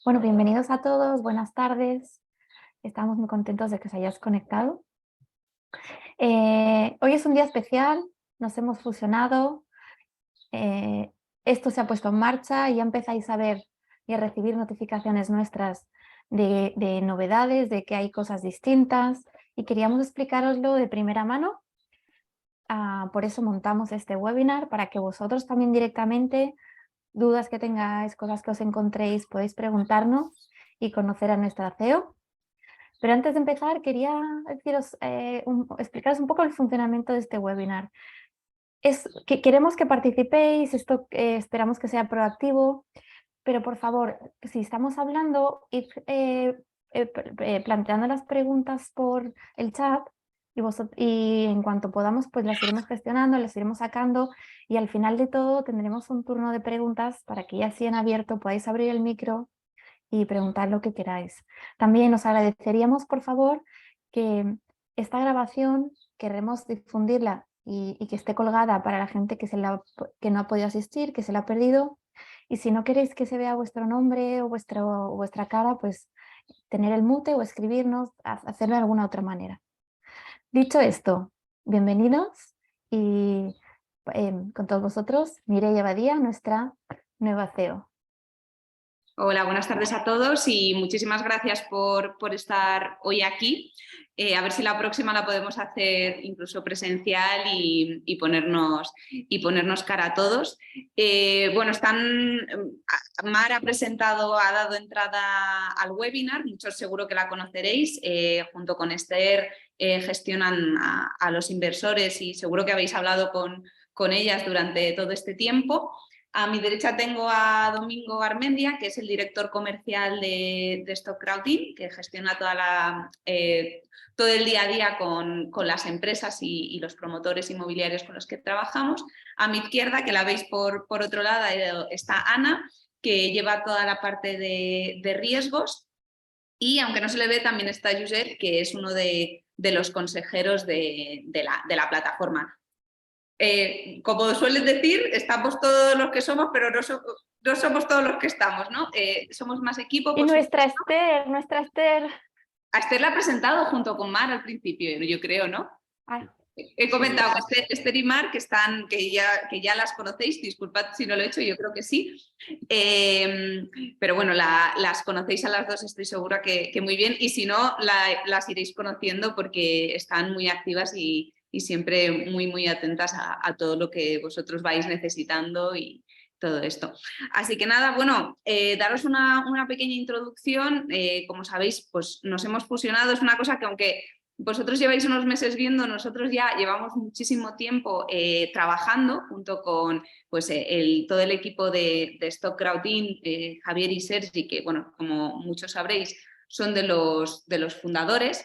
Bueno, bienvenidos a todos, buenas tardes. Estamos muy contentos de que os hayáis conectado. Hoy es un día especial, nos hemos fusionado, esto se ha puesto en marcha y ya empezáis a ver y a recibir notificaciones nuestras de novedades, de que hay cosas distintas y queríamos explicaroslo de primera mano. Por eso montamos este webinar, para que vosotros también directamente, dudas que tengáis, cosas que os encontréis, podéis preguntarnos y conocer a nuestra CEO. Pero antes de empezar, quería deciros, explicaros un poco el funcionamiento de este webinar. Queremos que participéis, esto esperamos que sea proactivo, pero por favor, si estamos hablando, id planteando las preguntas por el chat y en cuanto podamos, pues las iremos gestionando, las iremos sacando y al final de todo tendremos un turno de preguntas para que ya así en abierto podáis abrir el micro y preguntar lo que queráis. También os agradeceríamos, por favor, que esta grabación queremos difundirla y que esté colgada para la gente que no ha podido asistir, que se la ha perdido. Y si no queréis que se vea vuestro nombre o vuestra cara, pues tener el mute o escribirnos, hacerlo de alguna otra manera. Dicho esto, bienvenidos y con todos vosotros, Mireia Badía, nuestra nueva CEO. Hola, buenas tardes a todos y muchísimas gracias por estar hoy aquí. A ver si la próxima la podemos hacer incluso presencial y ponernos cara a todos. Bueno, Mar ha dado entrada al webinar, muchos seguro que la conoceréis, junto con Esther gestionan a los inversores y seguro que habéis hablado con ellas durante todo este tiempo. A mi derecha tengo a Domingo Garmendia, que es el director comercial de Stock Crowding, que gestiona todo el día a día con las empresas y los promotores inmobiliarios con los que trabajamos. A mi izquierda, que la veis por otro lado, está Ana, que lleva toda la parte de riesgos. Y aunque no se le ve, también está Josep, que es uno de los consejeros de la plataforma. Como suelen decir, estamos todos los que somos, pero no somos todos los que estamos, ¿no? Somos más equipo. Y nuestra Esther. A Esther la ha presentado junto con Mar al principio, yo creo, ¿no? He comentado que Esther y Mar, que ya las conocéis, disculpad si no lo he hecho, yo creo que sí. Pero bueno, las conocéis a las dos, estoy segura que muy bien, y si no, las iréis conociendo porque están muy activas y siempre muy atentas a todo lo que vosotros vais necesitando y todo esto. Así que nada, bueno, daros una pequeña introducción. Como sabéis, pues nos hemos fusionado, es una cosa que aunque vosotros lleváis unos meses viendo, nosotros ya llevamos muchísimo tiempo trabajando junto con pues, todo el equipo de Stock Crowding, Javier y Sergi, que bueno, como muchos sabréis, son de los fundadores.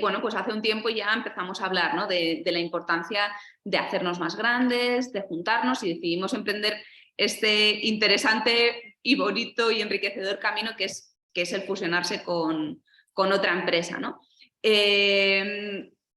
Bueno, pues hace un tiempo ya empezamos a hablar, ¿no? de la importancia de hacernos más grandes, de juntarnos, y decidimos emprender este interesante y bonito y enriquecedor camino que es el fusionarse con otra empresa, ¿no?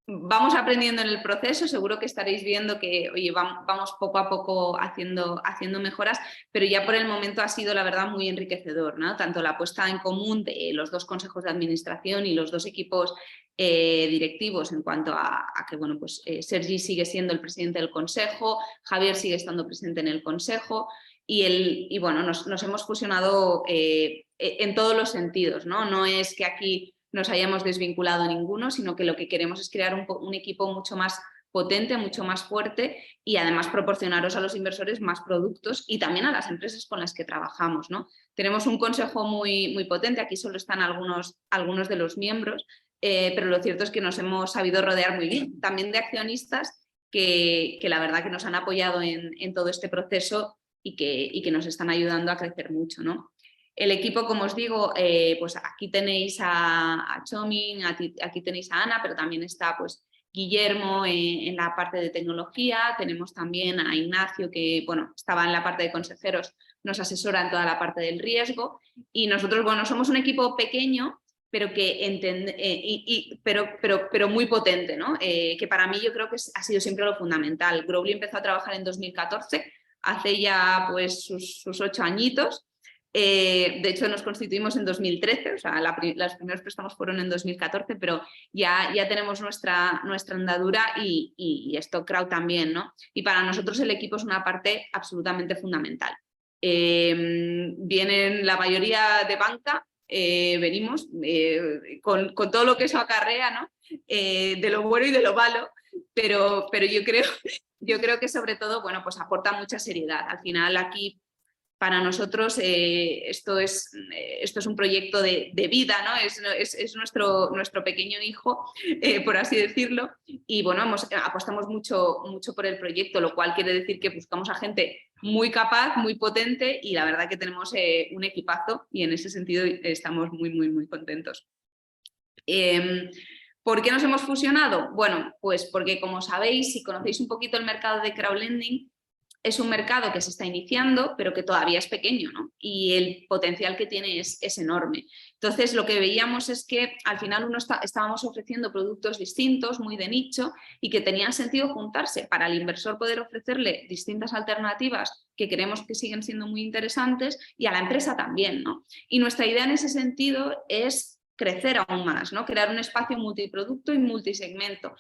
Vamos aprendiendo en el proceso, seguro que estaréis viendo que oye, vamos poco a poco haciendo mejoras, pero ya por el momento ha sido, la verdad, muy enriquecedor, ¿no? Tanto la puesta en común de los dos consejos de administración y los dos equipos directivos, en cuanto a que bueno, pues, Sergi sigue siendo el presidente del consejo, Javier sigue estando presente en el consejo y bueno, nos hemos fusionado en todos los sentidos, ¿no? No es que aquí nos hayamos desvinculado ninguno, sino que lo que queremos es crear un equipo mucho más potente, mucho más fuerte y además proporcionaros a los inversores más productos y también a las empresas con las que trabajamos, ¿no? Tenemos un consejo muy potente, aquí solo están algunos de los miembros, pero lo cierto es que nos hemos sabido rodear muy bien, también de accionistas que la verdad que nos han apoyado en todo este proceso y que nos están ayudando a crecer mucho, ¿no? El equipo, como os digo, pues aquí tenéis a Chomin, aquí tenéis a Ana, pero también está pues, Guillermo en la parte de tecnología, tenemos también a Ignacio, que bueno, estaba en la parte de consejeros, nos asesora en toda la parte del riesgo, y nosotros, bueno, somos un equipo pequeño, pero pero muy potente, ¿no? Que para mí yo creo que ha sido siempre lo fundamental. Growly empezó a trabajar en 2014, hace ya pues sus 8 añitos. De hecho, nos constituimos en 2013, o sea, los primeros préstamos fueron en 2014, pero ya tenemos nuestra andadura y Stock Crowd también, ¿no? Y para nosotros el equipo es una parte absolutamente fundamental. Vienen la mayoría de banca, venimos con todo lo que eso acarrea, ¿no? De lo bueno y de lo malo, pero yo creo que sobre todo, bueno, pues aporta mucha seriedad. Al final aquí para nosotros esto es un proyecto de vida, ¿no? Es nuestro pequeño hijo, por así decirlo, y bueno, apostamos mucho por el proyecto, lo cual quiere decir que buscamos a gente muy capaz, muy potente, y la verdad que tenemos un equipazo y en ese sentido estamos muy contentos. ¿Por qué nos hemos fusionado? Bueno, pues porque como sabéis, si conocéis un poquito el mercado de crowdlending, es un mercado que se está iniciando, pero que todavía es pequeño, ¿no? Y el potencial que tiene es enorme. Entonces, lo que veíamos es que al final estábamos ofreciendo productos distintos, muy de nicho, y que tenían sentido juntarse para el inversor poder ofrecerle distintas alternativas que creemos que siguen siendo muy interesantes y a la empresa también, ¿no? Y nuestra idea en ese sentido es crecer aún más, ¿no? Crear un espacio multiproducto y multisegmento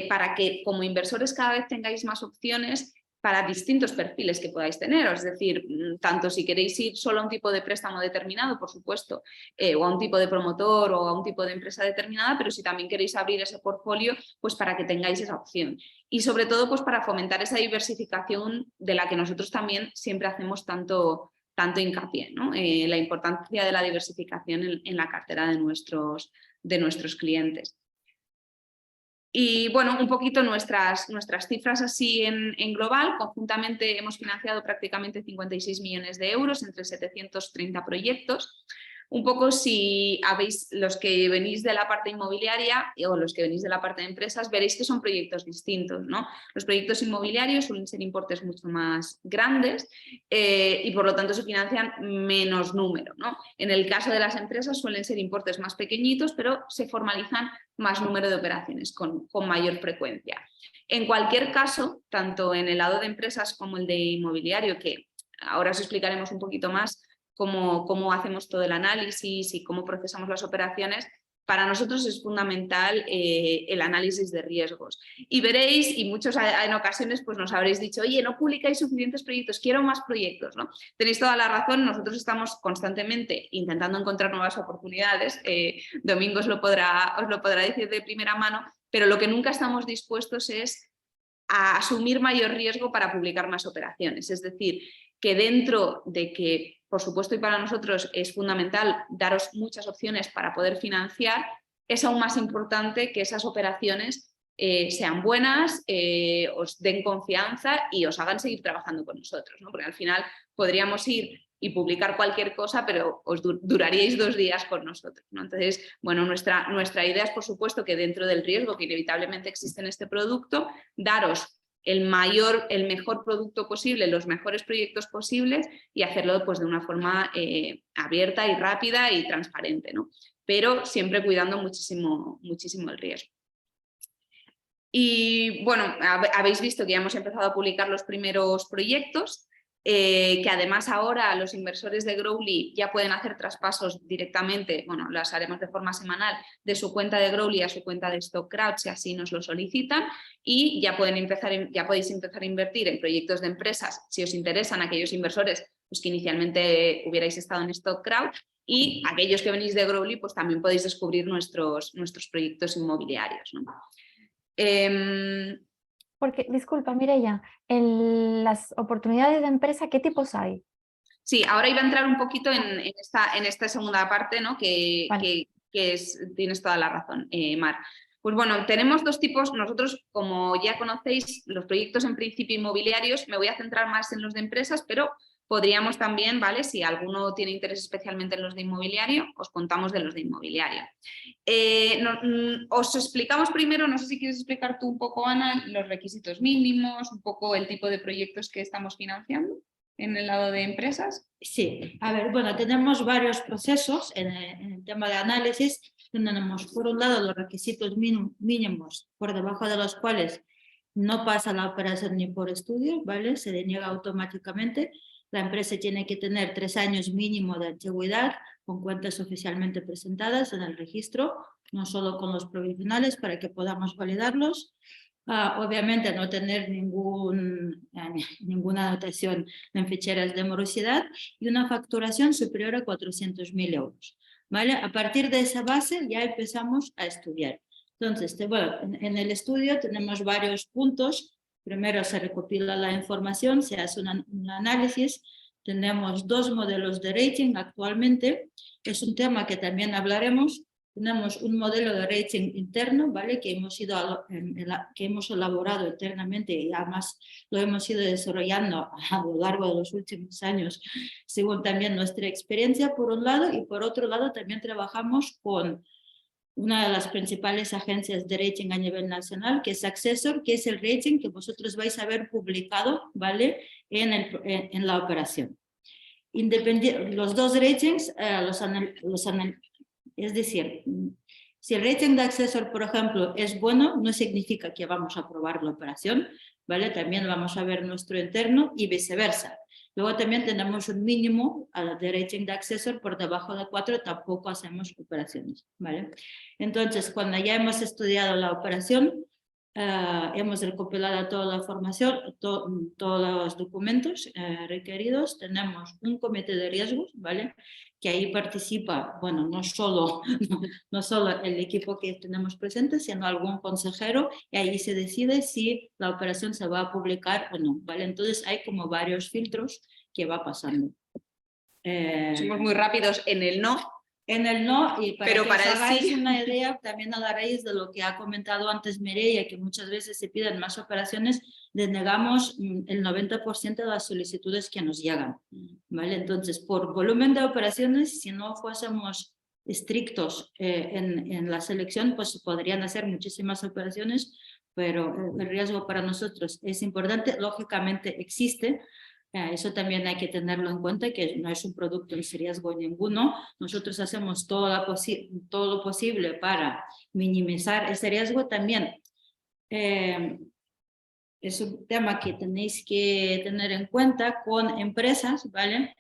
para que como inversores cada vez tengáis más opciones para distintos perfiles que podáis tener, es decir, tanto si queréis ir solo a un tipo de préstamo determinado, por supuesto, o a un tipo de promotor o a un tipo de empresa determinada, pero si también queréis abrir ese portfolio, pues para que tengáis esa opción. Y sobre todo, pues para fomentar esa diversificación de la que nosotros también siempre hacemos tanto hincapié, ¿no? La importancia de la diversificación en la cartera de nuestros clientes. Y bueno, un poquito nuestras cifras así en global. Conjuntamente hemos financiado prácticamente 56 millones de euros entre 730 proyectos. Un poco si habéis, los que venís de la parte inmobiliaria o los que venís de la parte de empresas, veréis que son proyectos distintos, ¿no? Los proyectos inmobiliarios suelen ser importes mucho más grandes y por lo tanto se financian menos número, ¿no? En el caso de las empresas suelen ser importes más pequeñitos, pero se formalizan más número de operaciones con mayor frecuencia. En cualquier caso, tanto en el lado de empresas como el de inmobiliario, que ahora os explicaremos un poquito más cómo hacemos todo el análisis y cómo procesamos las operaciones, para nosotros es fundamental el análisis de riesgos. Y veréis, y muchos en ocasiones pues nos habréis dicho, oye, no publicáis suficientes proyectos, quiero más proyectos, ¿no? Tenéis toda la razón, nosotros estamos constantemente intentando encontrar nuevas oportunidades, Domingo os lo podrá decir de primera mano, pero lo que nunca estamos dispuestos es a asumir mayor riesgo para publicar más operaciones. Es decir, que dentro de que, por supuesto, y para nosotros es fundamental daros muchas opciones para poder financiar, es aún más importante que esas operaciones sean buenas, os den confianza y os hagan seguir trabajando con nosotros, ¿no? Porque al final podríamos ir y publicar cualquier cosa, pero os duraríais 2 días con nosotros, ¿no? Entonces, bueno, nuestra idea es, por supuesto, que dentro del riesgo que inevitablemente existe en este producto, daros el mejor producto posible, los mejores proyectos posibles y hacerlo pues, de una forma abierta y rápida y transparente, ¿no? Pero siempre cuidando muchísimo el riesgo. Y bueno, habéis visto que ya hemos empezado a publicar los primeros proyectos, que además ahora los inversores de Growly ya pueden hacer traspasos directamente, bueno, las haremos de forma semanal, de su cuenta de Growly a su cuenta de Stock Crowd, si así nos lo solicitan, y ya podéis empezar a invertir en proyectos de empresas, si os interesan aquellos inversores pues, que inicialmente hubierais estado en Stock Crowd, y aquellos que venís de Growly, pues también podéis descubrir nuestros proyectos inmobiliarios, ¿no? Porque, disculpa, Mireia, en las oportunidades de empresa, ¿qué tipos hay? Sí, ahora iba a entrar un poquito en esta segunda parte, ¿no? Vale. Tienes toda la razón, Mar. Pues bueno, tenemos 2 tipos. Nosotros, como ya conocéis, los proyectos en principio inmobiliarios, me voy a centrar más en los de empresas, pero podríamos también, ¿vale? Si alguno tiene interés especialmente en los de inmobiliario, os contamos de los de inmobiliario. Os explicamos primero, no sé si quieres explicar tú un poco, Ana, los requisitos mínimos, un poco el tipo de proyectos que estamos financiando en el lado de empresas. Sí, a ver, bueno, tenemos varios procesos en el tema de análisis. Tenemos, por un lado, los requisitos mínimos, por debajo de los cuales no pasa la operación ni por estudio, ¿vale? Se deniega automáticamente. la empresa tiene que tener 3 años mínimo de antigüedad con cuentas oficialmente presentadas en el registro, no solo con los provisionales para que podamos validarlos. Obviamente no tener ninguna anotación en ficheras de morosidad y una facturación superior a 400.000 euros. ¿Vale? A partir de esa base ya empezamos a estudiar. Entonces, bueno, en el estudio tenemos varios puntos. Primero se recopila la información, se hace un análisis. Tenemos 2 modelos de rating actualmente. Es un tema que también hablaremos. Tenemos un modelo de rating interno, ¿vale? Que hemos elaborado internamente y además lo hemos ido desarrollando a lo largo de los últimos años, según también nuestra experiencia, por un lado, y por otro lado también trabajamos con una de las principales agencias de rating a nivel nacional, que es Accessor, que es el rating que vosotros vais a ver publicado, ¿vale? En la operación. Los 2 ratings, es decir, si el rating de Accessor, por ejemplo, es bueno, no significa que vamos a aprobar la operación, ¿vale? También vamos a ver nuestro interno y viceversa. Luego también tenemos un mínimo de rating de Accessor, por debajo de 4 tampoco hacemos operaciones, ¿vale? Entonces, cuando ya hemos estudiado la operación, hemos recopilado toda la información, todos los documentos requeridos, tenemos un comité de riesgos, ¿vale? Que ahí participa, bueno, no solo el equipo que tenemos presente, sino algún consejero, y ahí se decide si la operación se va a publicar o no, ¿vale? Entonces hay como varios filtros que va pasando. Somos muy rápidos en el no. En el no, y para pero que para os hagáis sí. una idea, también a la raíz de lo que ha comentado antes Mireia, que muchas veces se piden más operaciones, denegamos el 90% de las solicitudes que nos llegan, ¿vale? Entonces, por volumen de operaciones, si no fuésemos estrictos en la selección, pues podrían hacer muchísimas operaciones, pero el riesgo para nosotros es importante, lógicamente existe. Eso también hay que tenerlo en cuenta, que no es un producto en riesgo ninguno. Nosotros hacemos todo lo posible para minimizar ese riesgo también. Es un tema que tenéis que tener en cuenta con empresas, ¿vale?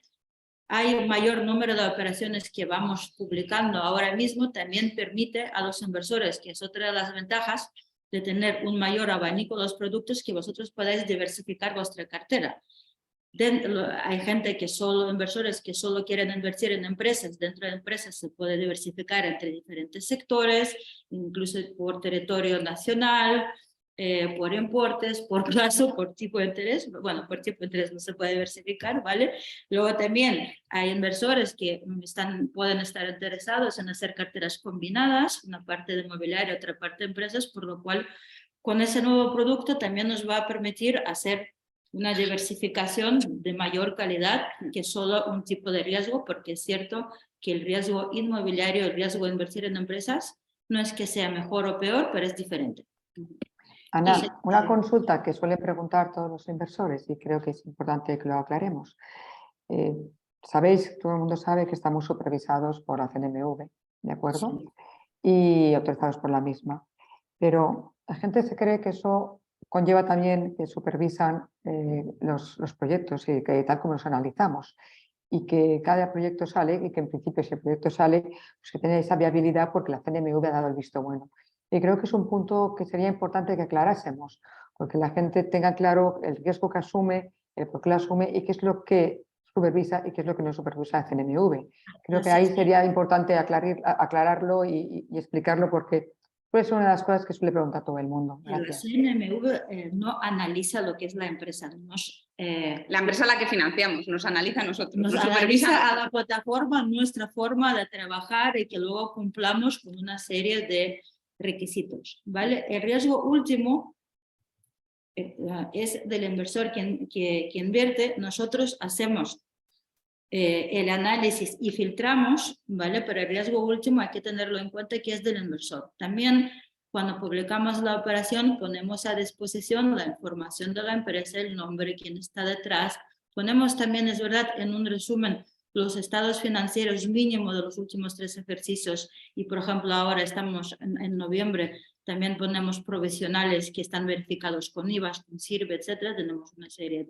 Hay un mayor número de operaciones que vamos publicando ahora mismo, también permite a los inversores, que es otra de las ventajas de tener un mayor abanico de los productos, que vosotros podáis diversificar vuestra cartera. Hay gente inversores que solo quieren invertir en empresas. Dentro de empresas se puede diversificar entre diferentes sectores, incluso por territorio nacional, por importes, por plazo, por tipo de interés. Bueno, por tipo de interés no se puede diversificar, ¿vale? Luego también hay inversores que pueden estar interesados en hacer carteras combinadas, una parte de mobiliario, otra parte de empresas, por lo cual con ese nuevo producto también nos va a permitir hacer una diversificación de mayor calidad que solo un tipo de riesgo, porque es cierto que el riesgo inmobiliario, el riesgo de invertir en empresas, no es que sea mejor o peor, pero es diferente. Ana, una consulta que suelen preguntar todos los inversores y creo que es importante que lo aclaremos. Sabéis, todo el mundo sabe que estamos supervisados por la CNMV, ¿de acuerdo? Sí. Y autorizados por la misma. Pero la gente se cree que eso conlleva también que supervisan los proyectos y que tal como los analizamos. Y que cada proyecto sale y que en principio si el proyecto sale, pues que tiene esa viabilidad porque la CNMV ha dado el visto bueno. Y creo que es un punto que sería importante que aclarásemos, porque la gente tenga claro el riesgo que asume, el por qué lo asume y qué es lo que supervisa y qué es lo que no supervisa la CNMV. Creo que ahí sería importante aclararlo y explicarlo porque es una de las cosas que suele preguntar todo el mundo. Gracias. La CNMV no analiza lo que es la empresa. La empresa a la que financiamos, nos analiza a nosotros. Nos analiza a la plataforma, nuestra forma de trabajar y que luego cumplamos con una serie de requisitos, ¿vale? El riesgo último es del inversor que invierte. Nosotros hacemos el análisis y filtramos, ¿vale? Pero el riesgo último hay que tenerlo en cuenta que es del inversor. También cuando publicamos la operación ponemos a disposición la información de la empresa, el nombre, quién está detrás. Ponemos también, es verdad, en un resumen los estados financieros mínimos de los últimos 3 ejercicios y, por ejemplo, ahora estamos en noviembre, También ponemos provisionales que están verificados con IVAs, con SIRVE, etcétera. Tenemos una serie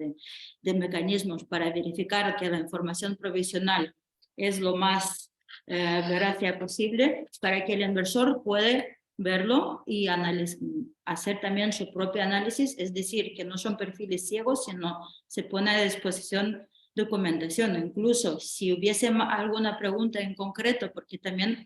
de mecanismos para verificar que la información provisional es lo más veraz posible para que el inversor pueda verlo y hacer también su propio análisis, es decir, que no son perfiles ciegos, sino se pone a disposición documentación. Incluso si hubiese alguna pregunta en concreto, porque también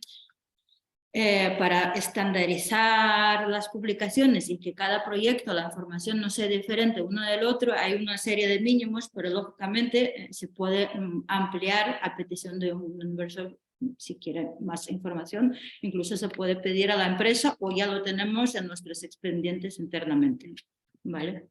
para estandarizar las publicaciones y que cada proyecto, la información no sea diferente uno del otro, hay una serie de mínimos, pero lógicamente se puede ampliar a petición de un inversor si quiere más información. Incluso se puede pedir a la empresa o ya lo tenemos en nuestros expedientes internamente. ¿Vale?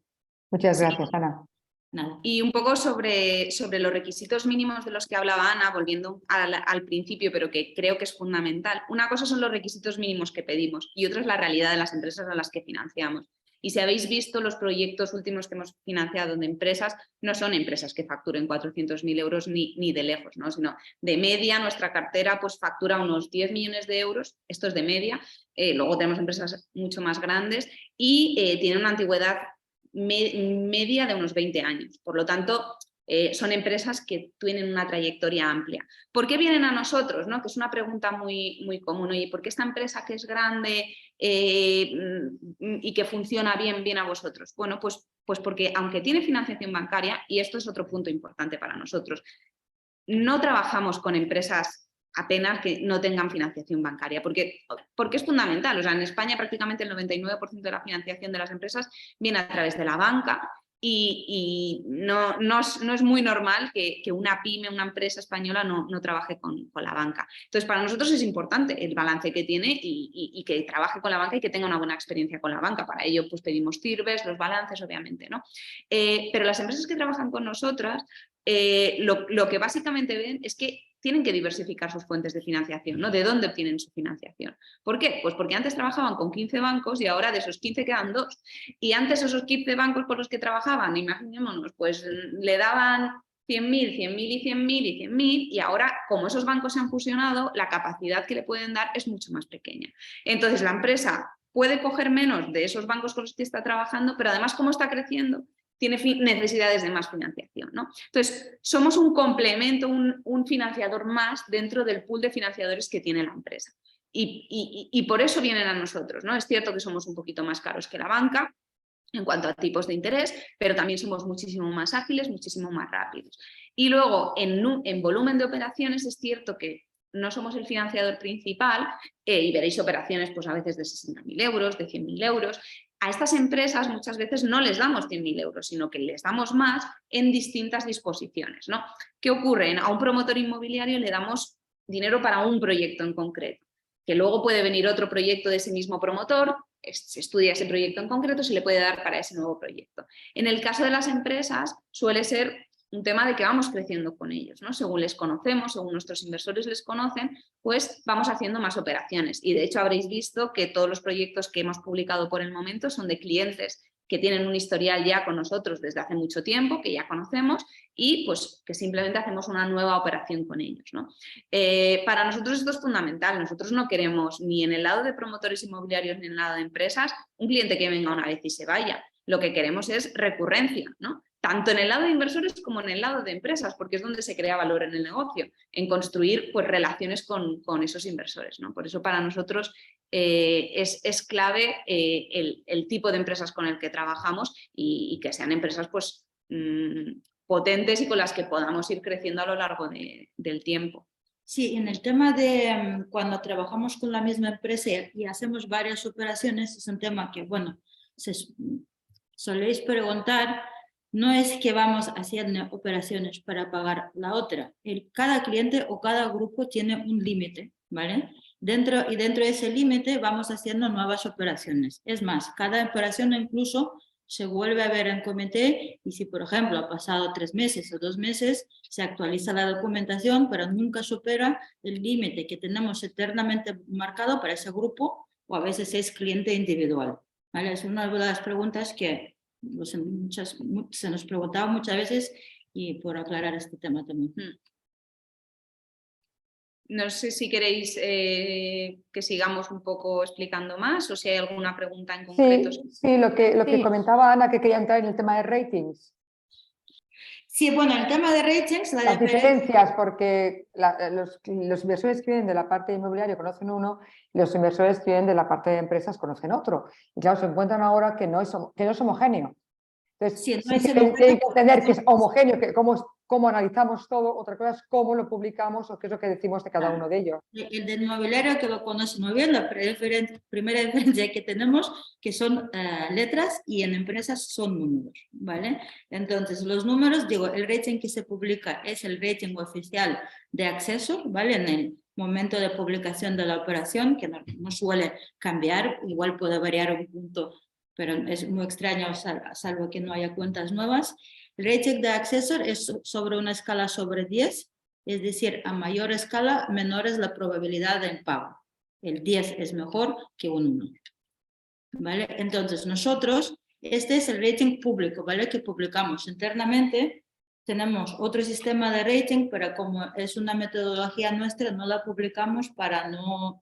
Muchas gracias, Ana. Nada. Y un poco sobre los requisitos mínimos de los que hablaba Ana, volviendo al principio, pero que creo que es fundamental. Una cosa son los requisitos mínimos que pedimos y otra es la realidad de las empresas a las que financiamos. Y si habéis visto los proyectos últimos que hemos financiado de empresas, no son empresas que facturen 400.000 euros ni de lejos, ¿no? Sino de media nuestra cartera pues factura unos 10 millones de euros, esto es de media, luego tenemos empresas mucho más grandes y tienen una antigüedad media de unos 20 años. Por lo tanto, son empresas que tienen una trayectoria amplia. ¿Por qué vienen a nosotros? ¿No? Que es una pregunta muy común. Oye, ¿por qué esta empresa que es grande y que funciona bien a vosotros? Bueno, pues porque aunque tiene financiación bancaria, y esto es otro punto importante para nosotros, no trabajamos con empresas apenas que no tengan financiación bancaria, porque es fundamental. O sea, en España prácticamente el 99% de la financiación de las empresas viene a través de la banca y no es muy normal que una pyme, una empresa española no trabaje con la banca. Entonces, para nosotros es importante el balance que tiene y que trabaje con la banca y que tenga una buena experiencia con la banca. Para ello, pues pedimos CIRVES, los balances, obviamente, ¿no? Pero las empresas que trabajan con nosotras, lo que básicamente ven es que tienen que diversificar sus fuentes de financiación, ¿no? ¿De dónde obtienen su financiación? ¿Por qué? Pues porque antes trabajaban con 15 bancos y ahora de esos 15 quedan 2. Y antes esos 15 bancos por los que trabajaban, imaginémonos, pues le daban 100.000, 100.000 y 100.000 y 100.000 y ahora, como esos bancos se han fusionado, la capacidad que le pueden dar es mucho más pequeña. Entonces, la empresa puede coger menos de esos bancos con los que está trabajando, pero además, como está creciendo, tiene necesidades de más financiación, ¿no? Entonces, somos un complemento, un financiador más dentro del pool de financiadores que tiene la empresa. Y por eso vienen a nosotros, ¿no? Es cierto que somos un poquito más caros que la banca en cuanto a tipos de interés, pero también somos muchísimo más ágiles, muchísimo más rápidos. Y luego, en volumen de operaciones, es cierto que no somos el financiador principal y veréis operaciones pues a veces de 60.000 euros, de 100.000 euros. A estas empresas muchas veces no les damos 100.000 euros, sino que les damos más en distintas disposiciones, ¿no? ¿Qué ocurre? A un promotor inmobiliario le damos dinero para un proyecto en concreto, que luego puede venir otro proyecto de ese mismo promotor, se estudia ese proyecto en concreto, se le puede dar para ese nuevo proyecto. En el caso de las empresas suele ser un tema de que vamos creciendo con ellos, ¿no? Según les conocemos, según nuestros inversores les conocen, pues vamos haciendo más operaciones. Y de hecho habréis visto que todos los proyectos que hemos publicado por el momento son de clientes que tienen un historial ya con nosotros desde hace mucho tiempo, que ya conocemos y pues que simplemente hacemos una nueva operación con ellos, ¿no? Para nosotros esto es fundamental. Nosotros no queremos ni en el lado de promotores inmobiliarios ni en el lado de empresas un cliente que venga una vez y se vaya. Lo que queremos es recurrencia, ¿no? Tanto en el lado de inversores como en el lado de empresas, porque es donde se crea valor en el negocio, en construir pues, relaciones con esos inversores, ¿no? Por eso para nosotros es clave el tipo de empresas con el que trabajamos y que sean empresas pues, potentes y con las que podamos ir creciendo a lo largo del tiempo. Sí, en el tema de cuando trabajamos con la misma empresa y hacemos varias operaciones, es un tema que, bueno, soléis preguntar. No es que vamos haciendo operaciones para pagar la otra. Cada cliente o cada grupo tiene un límite, ¿vale? Dentro de ese límite vamos haciendo nuevas operaciones. Es más, cada operación incluso se vuelve a ver en comité y si, por ejemplo, ha pasado 3 meses o 2 meses, se actualiza la documentación, pero nunca supera el límite que tenemos eternamente marcado para ese grupo o a veces es cliente individual, ¿vale? Es una de las preguntas que se nos preguntaba muchas veces y por aclarar este tema también. No sé si queréis que sigamos un poco explicando más o si hay alguna pregunta en concreto. Sí, lo que Sí. comentaba Ana, que quería entrar en el tema de ratings. Sí, bueno, el tema de ratings, Las diferencias, porque los inversores que vienen de la parte inmobiliaria conocen uno y los inversores que vienen de la parte de empresas conocen otro. Y claro, se encuentran ahora que no es homogéneo. Entonces, Sí, no sí es que homogéneo. tienen que entender que es homogéneo, que cómo analizamos todo, otra cosa es cómo lo publicamos o qué es lo que decimos de cada uno de ellos. El del inmobiliario que lo conoce muy bien, la primera diferencia que tenemos que son letras y en empresas son números, ¿vale? Entonces, los números, digo, el rating que se publica es el rating oficial de acceso, ¿vale? En el momento de publicación de la operación, que no suele cambiar, igual puede variar un punto, pero es muy extraño, salvo que no haya cuentas nuevas. El rating de acceso es sobre una escala sobre 10, es decir, a mayor escala, menor es la probabilidad de impago. El 10 es mejor que un 1. ¿Vale? Entonces, nosotros, este es el rating público, ¿vale? Que publicamos internamente. Tenemos otro sistema de rating, pero como es una metodología nuestra, no la publicamos para no...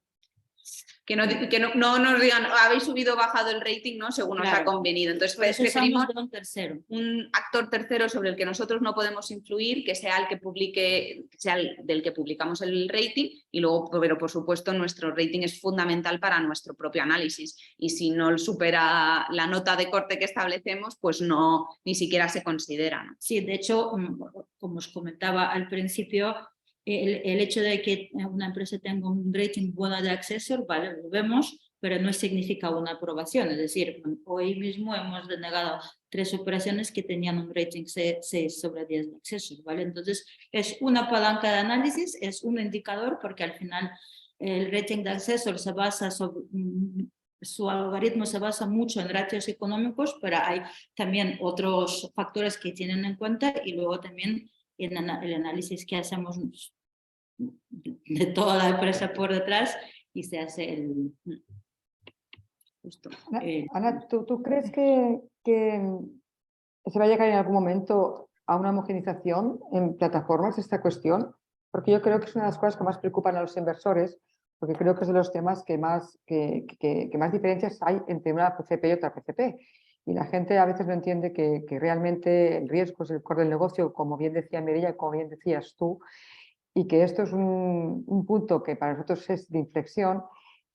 Que no nos digan, habéis subido o bajado el rating, ¿no? Según nos ha convenido. Entonces, preferimos un tercero. Un actor tercero sobre el que nosotros no podemos influir, que sea el que publique, sea del que publicamos el rating, y luego, pero por supuesto, nuestro rating es fundamental para nuestro propio análisis. Y si no supera la nota de corte que establecemos, pues no, ni siquiera se considera, ¿no? Sí, de hecho, como os comentaba al principio, el hecho de que una empresa tenga un rating bueno de acceso, vale, lo vemos, pero no significa una aprobación. Es decir, hoy mismo hemos denegado 3 operaciones que tenían un rating 6 sobre 10 de acceso, ¿vale? Entonces, es una palanca de análisis, es un indicador, porque al final el rating de acceso se basa sobre... Su algoritmo se basa mucho en ratios económicos, pero hay también otros factores que tienen en cuenta y luego también en el análisis que hacemos de toda la empresa por detrás y se hace el... Justo, Ana, ¿tú crees que se va a llegar en algún momento a una homogenización en plataformas esta cuestión? Porque yo creo que es una de las cosas que más preocupan a los inversores, porque creo que es de los temas que más diferencias hay entre una PCP y otra PCP. Y la gente a veces no entiende que realmente el riesgo es el core del negocio, como bien decía Mireia y como bien decías tú, y que esto es un punto que para nosotros es de inflexión,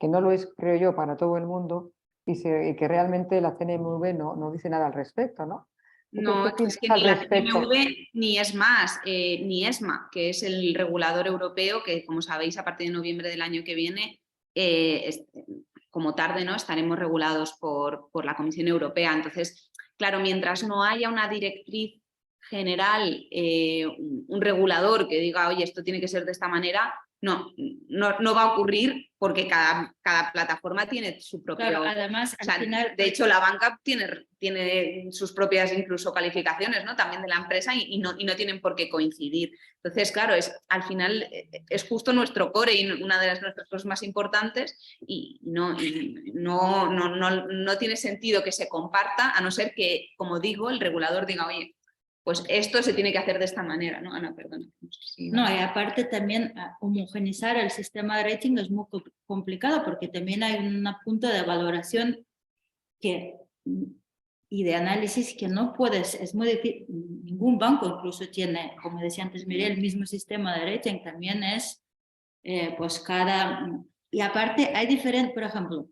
que no lo es, creo yo, para todo el mundo, y que realmente la CNMV no dice nada al respecto, ¿no? No, es que ni la CNMV ni es más, ni ESMA, que es el regulador europeo, que como sabéis a partir de noviembre del año que viene, como tarde, ¿no? Estaremos regulados por la Comisión Europea. Entonces, claro, mientras no haya una directriz general, un regulador que diga, oye, esto tiene que ser de esta manera, no va a ocurrir porque cada plataforma tiene su propio... Claro, además, al final... De hecho, la banca tiene sus propias incluso calificaciones, ¿no? También de la empresa y no tienen por qué coincidir. Entonces, claro, al final es justo nuestro core y una de nuestras cosas más importantes y no tiene sentido que se comparta, a no ser que, como digo, el regulador diga, oye, pues esto se tiene que hacer de esta manera, ¿no? Ana, perdona. No, y aparte también homogenizar el sistema de rating es muy complicado porque también hay una punta de valoración y de análisis que no puedes, es muy difícil, ningún banco incluso tiene, como decía antes Mireia, el mismo sistema de rating, también es pues y aparte hay diferentes, por ejemplo,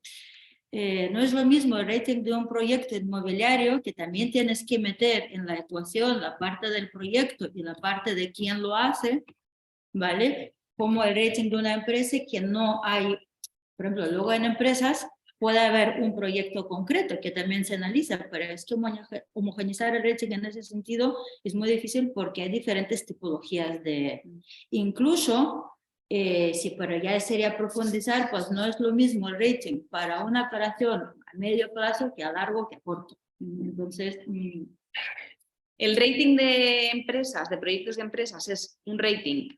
no es lo mismo el rating de un proyecto inmobiliario que también tienes que meter en la ecuación la parte del proyecto y la parte de quién lo hace, ¿vale? Como el rating de una empresa que no hay, por ejemplo, luego en empresas puede haber un proyecto concreto que también se analiza, pero es que homogeneizar el rating en ese sentido es muy difícil porque hay diferentes tipologías de... Incluso... sí, pero ya sería profundizar, pues no es lo mismo el rating para una operación a medio plazo que a largo que a corto. Entonces, el rating de empresas, de proyectos de empresas, es un rating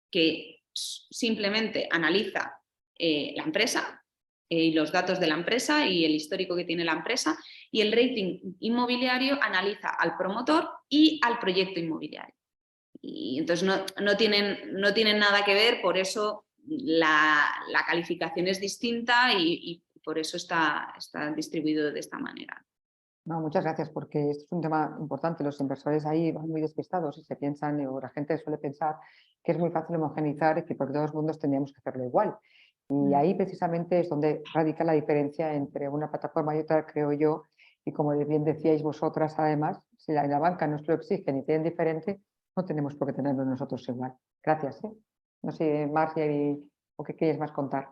que simplemente analiza la empresa y los datos de la empresa y el histórico que tiene la empresa, y el rating inmobiliario analiza al promotor y al proyecto inmobiliario. Y entonces no tienen nada que ver, por eso la calificación es distinta y por eso está distribuido de esta manera. No, muchas gracias, porque esto es un tema importante. Los inversores ahí van muy despistados y se piensan, o la gente suele pensar que es muy fácil homogeneizar y que por todos los mundos tendríamos que hacerlo igual. Y ahí precisamente es donde radica la diferencia entre una plataforma y otra, creo yo. Y como bien decíais vosotras, además, si en la banca nos lo exigen y tienen diferente, no tenemos por qué tenerlo nosotros igual. Gracias. No sé, Marcia, ¿o qué quieres más contar?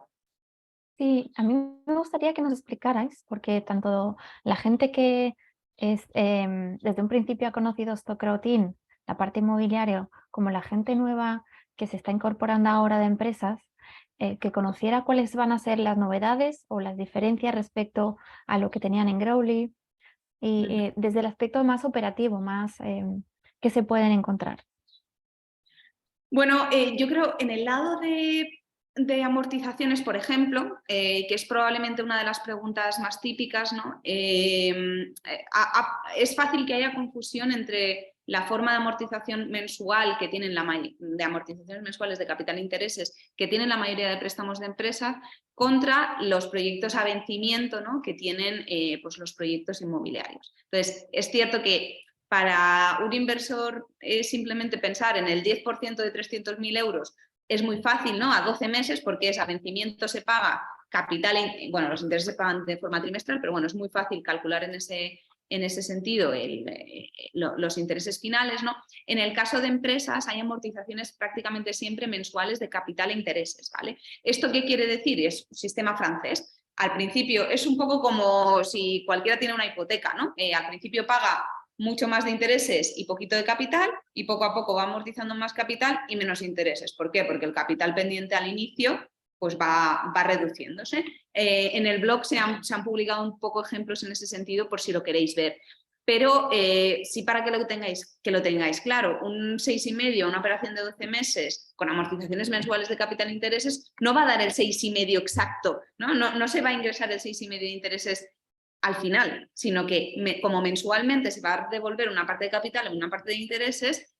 Sí, a mí me gustaría que nos explicarais, porque tanto la gente que desde un principio ha conocido Stockrautin, la parte inmobiliaria, como la gente nueva que se está incorporando ahora de empresas, que conociera cuáles van a ser las novedades o las diferencias respecto a lo que tenían en Growly y desde el aspecto más operativo, más que se pueden encontrar. Bueno, yo creo en el lado de amortizaciones, por ejemplo, que es probablemente una de las preguntas más típicas, ¿no? Es fácil que haya confusión entre la forma de amortización mensual que tienen de amortizaciones mensuales de capital e intereses que tienen la mayoría de préstamos de empresas contra los proyectos a vencimiento, ¿no? Que tienen pues los proyectos inmobiliarios. Entonces, es cierto que para un inversor simplemente pensar en el 10% de 300.000 euros es muy fácil, ¿no? A 12 meses, porque a vencimiento se paga capital, bueno, los intereses se pagan de forma trimestral, pero bueno, es muy fácil calcular en ese sentido los intereses finales, ¿no? En el caso de empresas hay amortizaciones prácticamente siempre mensuales de capital e intereses, ¿vale? ¿Esto qué quiere decir? Es un sistema francés. Al principio es un poco como si cualquiera tiene una hipoteca, ¿no? Al principio paga mucho más de intereses y poquito de capital y poco a poco va amortizando más capital y menos intereses. ¿Por qué? Porque el capital pendiente al inicio pues va reduciéndose. En el blog se han publicado un poco ejemplos en ese sentido por si lo queréis ver. Pero sí, para que lo tengáis claro, un 6,5, una operación de 12 meses con amortizaciones mensuales de capital e intereses no va a dar el 6,5 exacto, no se va a ingresar el 6,5 de intereses al final, sino que como mensualmente se va a devolver una parte de capital y una parte de intereses,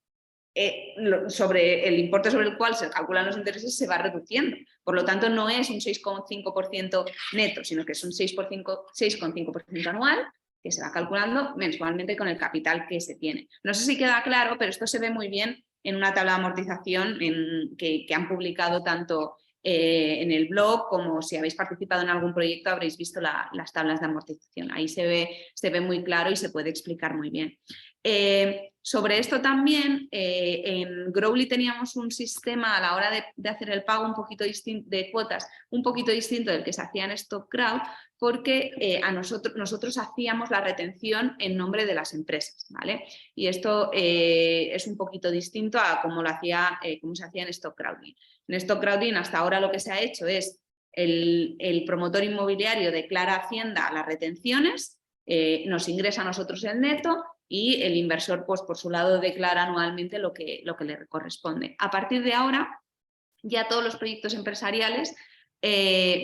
sobre el importe sobre el cual se calculan los intereses se va reduciendo. Por lo tanto, no es un 6,5% neto, sino que es un 6,5% anual que se va calculando mensualmente con el capital que se tiene. No sé si queda claro, pero esto se ve muy bien en una tabla de amortización que han publicado tanto en el blog, como si habéis participado en algún proyecto habréis visto las tablas de amortización. Ahí se ve muy claro y se puede explicar muy bien. Sobre esto también, en Growly teníamos un sistema a la hora de hacer el pago un poquito distinto, de cuotas, un poquito distinto del que se hacía en StockCrowd, porque nosotros hacíamos la retención en nombre de las empresas, ¿vale? Y esto es un poquito distinto a cómo se hacía en StockCrowding. En StockCrowding hasta ahora lo que se ha hecho es el promotor inmobiliario declara a Hacienda las retenciones, nos ingresa a nosotros el neto y el inversor pues, por su lado declara anualmente lo que le corresponde. A partir de ahora, ya todos los proyectos empresariales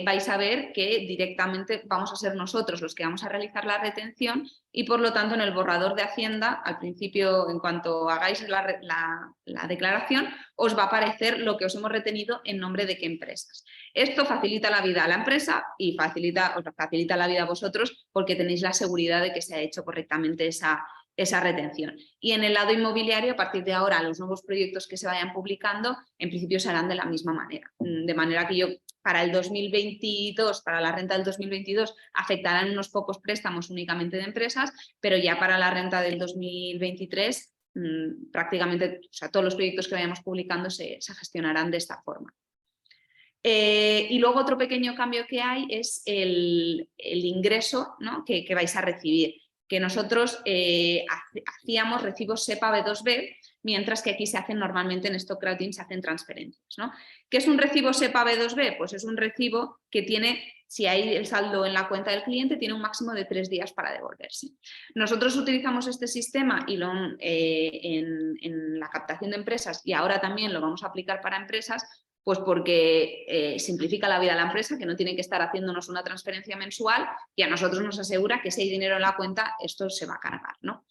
vais a ver que directamente vamos a ser nosotros los que vamos a realizar la retención y por lo tanto en el borrador de Hacienda, al principio en cuanto hagáis la declaración, os va a aparecer lo que os hemos retenido en nombre de qué empresas. Esto facilita la vida a la empresa y os facilita la vida a vosotros porque tenéis la seguridad de que se ha hecho correctamente esa retención. Y en el lado inmobiliario, a partir de ahora, los nuevos proyectos que se vayan publicando, en principio se harán de la misma manera. De manera que para el 2022, para la renta del 2022, afectarán unos pocos préstamos únicamente de empresas, pero ya para la renta del 2023, prácticamente todos los proyectos que vayamos publicando se gestionarán de esta forma. Y luego otro pequeño cambio que hay es el ingreso, ¿no? que vais a recibir. Que nosotros hacíamos recibos SEPA B2B, mientras que aquí se hacen normalmente en StockCrowding se hacen transferencias, ¿no? ¿Qué es un recibo SEPA B2B? Pues es un recibo que tiene, si hay el saldo en la cuenta del cliente, tiene un máximo de 3 días para devolverse. Nosotros utilizamos este sistema y en la captación de empresas y ahora también lo vamos a aplicar para empresas, pues porque simplifica la vida a la empresa, que no tiene que estar haciéndonos una transferencia mensual y a nosotros nos asegura que si hay dinero en la cuenta, esto se va a cargar, ¿no?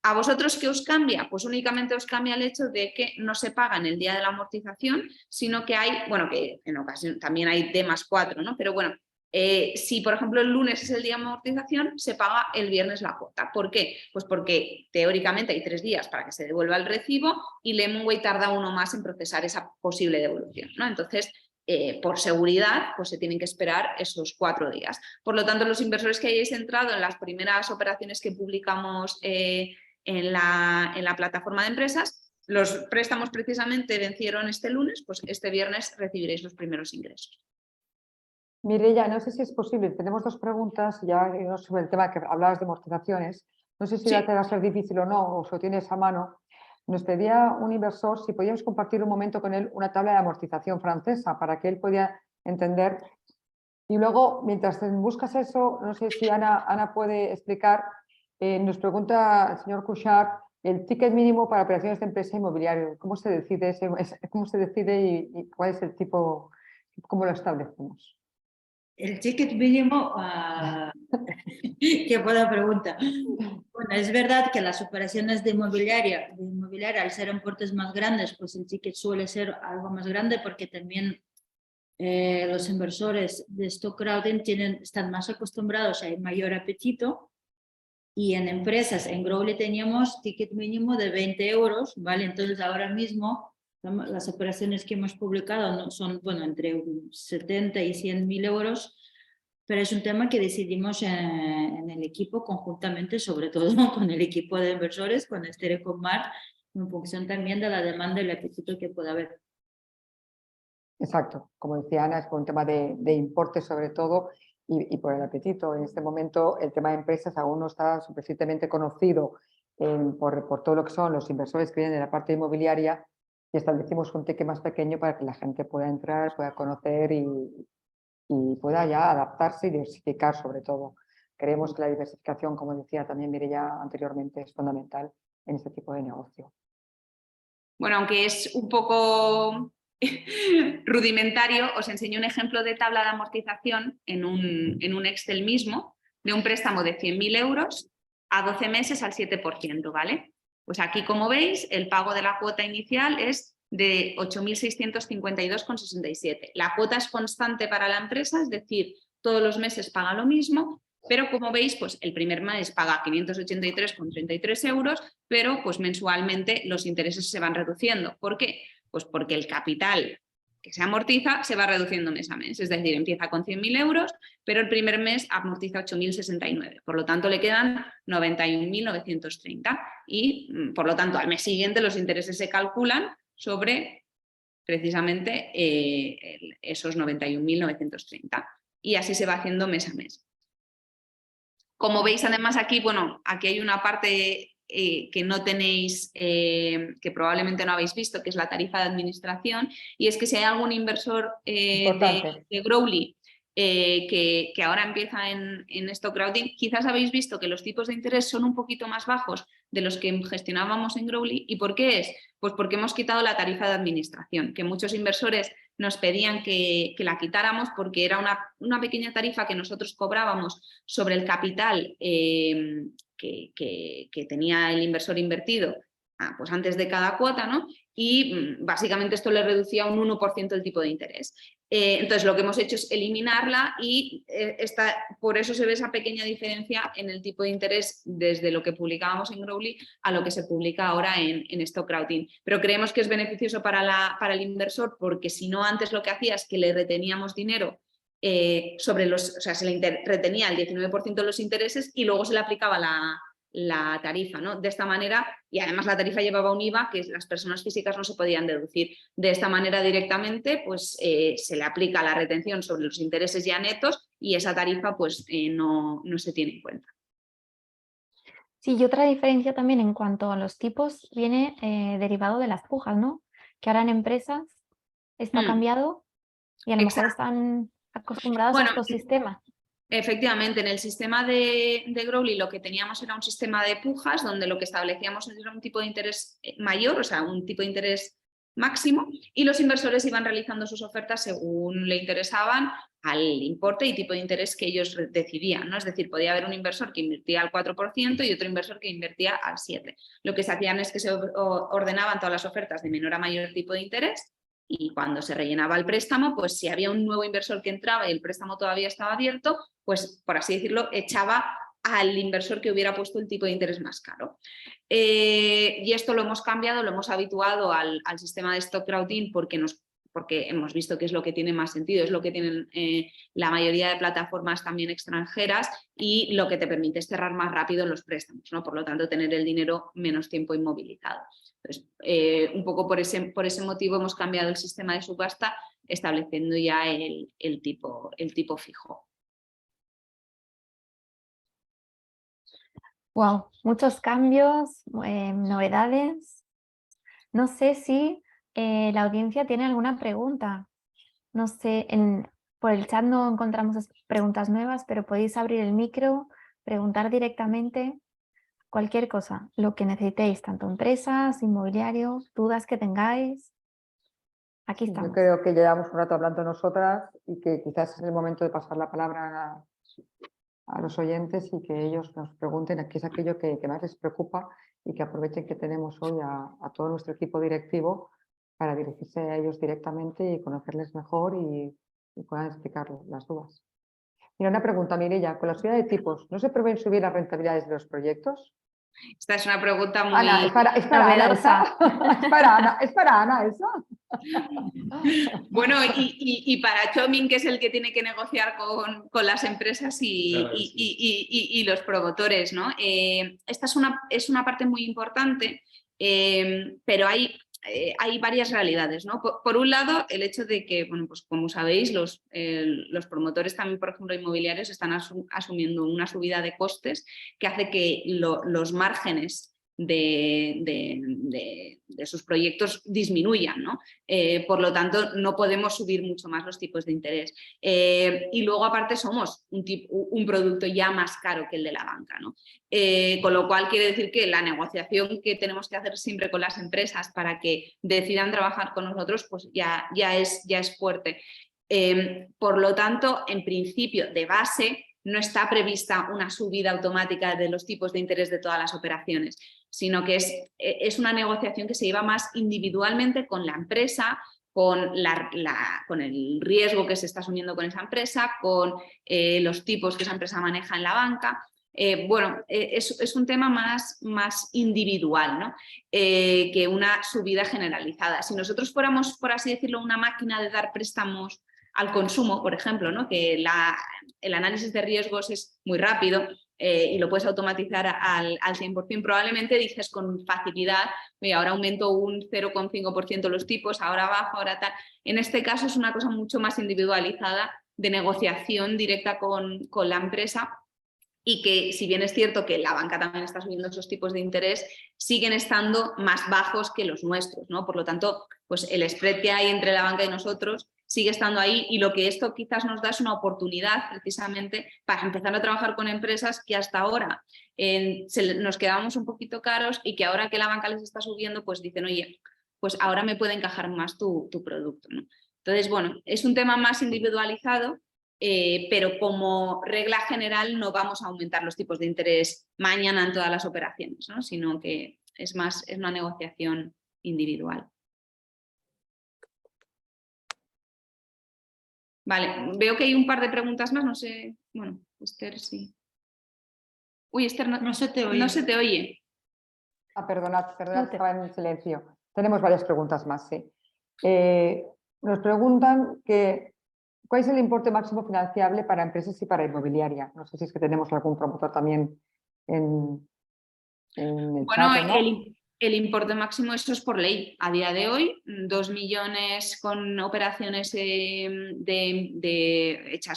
¿A vosotros qué os cambia? Pues únicamente os cambia el hecho de que no se paga en el día de la amortización, sino que hay, bueno, que en ocasión también hay D+4, ¿no? Pero bueno, si por ejemplo el lunes es el día de amortización, se paga el viernes la cuota. ¿Por qué? Pues porque teóricamente hay 3 días para que se devuelva el recibo y Lemonway tarda uno más en procesar esa posible devolución, ¿no? Entonces, por seguridad, pues se tienen que esperar esos 4 días. Por lo tanto, los inversores que hayáis entrado en las primeras operaciones que publicamos en la plataforma de empresas, los préstamos precisamente vencieron este lunes, pues este viernes recibiréis los primeros ingresos. Mireia, no sé si es posible, tenemos 2 preguntas ya sobre el tema que hablabas de amortizaciones. No sé si Sí. te va a ser difícil o no, o si lo tienes a mano. Nos pedía un inversor si podíamos compartir un momento con él una tabla de amortización francesa para que él pudiera entender. Y luego, mientras buscas eso, no sé si Ana puede explicar, nos pregunta el señor Cuixart, el ticket mínimo para operaciones de empresa inmobiliaria. ¿Cómo se decide, cómo se decide y cuál es el tipo, cómo lo establecemos? El ticket mínimo, qué buena pregunta. Bueno, es verdad que las operaciones de inmobiliaria al ser importes más grandes, pues el ticket suele ser algo más grande porque también los inversores de stock crowding están más acostumbrados, hay mayor apetito. Y en empresas, en Growly teníamos ticket mínimo de 20 euros, ¿vale? Entonces ahora mismo las operaciones que hemos publicado no son, bueno, entre 70 y 100.000 euros, pero es un tema que decidimos en el equipo conjuntamente, sobre todo con el equipo de inversores, con Esther y con Marc, en función también de la demanda y el apetito que pueda haber. Exacto, como decía Ana, es por un tema de importe sobre todo y por el apetito. En este momento el tema de empresas aún no está suficientemente conocido por todo lo que son los inversores que vienen de la parte inmobiliaria y establecimos un ticket más pequeño para que la gente pueda entrar, pueda conocer y pueda ya adaptarse y diversificar sobre todo. Creemos que la diversificación, como decía también Mireia anteriormente, es fundamental en este tipo de negocio. Bueno, aunque es un poco rudimentario, os enseño un ejemplo de tabla de amortización en un Excel mismo de un préstamo de 100.000 euros a 12 meses al 7%, ¿vale? Pues aquí, como veis, el pago de la cuota inicial es de 8.652,67. La cuota es constante para la empresa, es decir, todos los meses paga lo mismo, pero como veis, pues el primer mes paga 583,33 euros, pero pues mensualmente los intereses se van reduciendo. ¿Por qué? Pues porque el capital que se amortiza se va reduciendo mes a mes, es decir, empieza con 100.000 euros, pero el primer mes amortiza 8.069, por lo tanto le quedan 91.930 y por lo tanto al mes siguiente los intereses se calculan sobre precisamente esos 91.930 y así se va haciendo mes a mes. Como veis además aquí, bueno, aquí hay una parte que no tenéis, que probablemente no habéis visto, que es la tarifa de administración, y es que si hay algún inversor de Growly que ahora empieza en stock crowding, quizás habéis visto que los tipos de interés son un poquito más bajos de los que gestionábamos en Growly. ¿Y por qué es? Pues porque hemos quitado la tarifa de administración, que muchos inversores nos pedían que la quitáramos porque era una pequeña tarifa que nosotros cobrábamos sobre el capital que tenía el inversor invertido pues antes de cada cuota, ¿no? Y básicamente esto le reducía un 1% el tipo de interés. Entonces lo que hemos hecho es eliminarla y por eso se ve esa pequeña diferencia en el tipo de interés desde lo que publicábamos en Growly a lo que se publica ahora en stock crowding. Pero creemos que es beneficioso para el inversor porque si no antes lo que hacía es que le reteníamos dinero se le retenía el 19% de los intereses y luego se le aplicaba la tarifa, ¿no? De esta manera, y además la tarifa llevaba un IVA que las personas físicas no se podían deducir. De esta manera directamente pues se le aplica la retención sobre los intereses ya netos y esa tarifa pues no se tiene en cuenta. Sí, y otra diferencia también en cuanto a los tipos viene derivado de las pujas, ¿no? Que ahora en empresas está cambiado y a lo mejor están acostumbrados a estos sistemas. Efectivamente, en el sistema de Growly lo que teníamos era un sistema de pujas donde lo que establecíamos era un tipo de interés mayor, o sea, un tipo de interés máximo y los inversores iban realizando sus ofertas según le interesaban al importe y tipo de interés que ellos decidían, ¿no? Es decir, podía haber un inversor que invertía al 4% y otro inversor que invertía al 7%. Lo que se hacían es que se ordenaban todas las ofertas de menor a mayor tipo de interés y cuando se rellenaba el préstamo, pues si había un nuevo inversor que entraba y el préstamo todavía estaba abierto, pues por así decirlo, echaba al inversor que hubiera puesto el tipo de interés más caro. Y esto lo hemos cambiado, lo hemos habituado al sistema de stock crowding porque hemos visto que es lo que tiene más sentido, es lo que tienen la mayoría de plataformas también extranjeras y lo que te permite es cerrar más rápido los préstamos, ¿no? Por lo tanto, tener el dinero menos tiempo inmovilizado. Entonces, un poco por ese motivo hemos cambiado el sistema de subasta, estableciendo ya el tipo fijo. Wow, muchos cambios, novedades. No sé si la audiencia tiene alguna pregunta. No sé, por el chat no encontramos preguntas nuevas, pero podéis abrir el micro, preguntar directamente cualquier cosa, lo que necesitéis, tanto empresas, inmobiliarios, dudas que tengáis. Aquí estamos. Yo creo que llevamos un rato hablando nosotras y que quizás es el momento de pasar la palabra a los oyentes y que ellos nos pregunten qué es aquello que más les preocupa y que aprovechen que tenemos hoy a todo nuestro equipo directivo para dirigirse a ellos directamente y conocerles mejor y puedan explicar las dudas. Mira, una pregunta, Mireia, con la subida de tipos, ¿no se prevén subir las rentabilidades de los proyectos? Esta es una pregunta muy Ana, es para Ana esa. Es para Ana esa. Bueno, y para Chomín, que es el que tiene que negociar con las empresas y los promotores, ¿no? Esta es una parte muy importante, pero hay varias realidades, ¿no? Por un lado, el hecho de que, bueno, pues como sabéis, los promotores también, por ejemplo, inmobiliarios, están asumiendo una subida de costes que hace que los márgenes de sus proyectos disminuyan, ¿no? Por lo tanto, no podemos subir mucho más los tipos de interés. Y luego, aparte, somos un producto ya más caro que el de la banca, ¿no? Con lo cual quiere decir que la negociación que tenemos que hacer siempre con las empresas para que decidan trabajar con nosotros, pues ya es fuerte. Por lo tanto, en principio, de base, no está prevista una subida automática de los tipos de interés de todas las operaciones, sino que es una negociación que se lleva más individualmente con la empresa, con el riesgo que se está asumiendo con esa empresa, con los tipos que esa empresa maneja en la banca. Es un tema más individual, ¿no? Que una subida generalizada. Si nosotros fuéramos, por así decirlo, una máquina de dar préstamos al consumo, por ejemplo, ¿no? Que el análisis de riesgos es muy rápido y lo puedes automatizar al 100%, probablemente dices con facilidad, oye, ahora aumento un 0,5% los tipos, ahora bajo, ahora tal. En este caso es una cosa mucho más individualizada de negociación directa con la empresa y que, si bien es cierto que la banca también está subiendo esos tipos de interés, siguen estando más bajos que los nuestros, ¿no? Por lo tanto, pues el spread que hay entre la banca y nosotros sigue estando ahí y lo que esto quizás nos da es una oportunidad precisamente para empezar a trabajar con empresas que hasta ahora nos quedábamos un poquito caros y que ahora que la banca les está subiendo, pues dicen, oye, pues ahora me puede encajar más tu producto, ¿no? Entonces, bueno, es un tema más individualizado, pero como regla general no vamos a aumentar los tipos de interés mañana en todas las operaciones, ¿no? Sino que es una negociación individual. Vale, veo que hay un par de preguntas más, no sé, bueno, Esther sí. Uy, Esther, No se te oye. No se te oye. Perdonad, estaba en silencio. Tenemos varias preguntas más, sí. Nos preguntan ¿cuál es el importe máximo financiable para empresas y para inmobiliaria? No sé si es que tenemos algún promotor también en el chat, ¿no? El importe máximo, eso es por ley. A día de hoy, 2 millones con operaciones hechas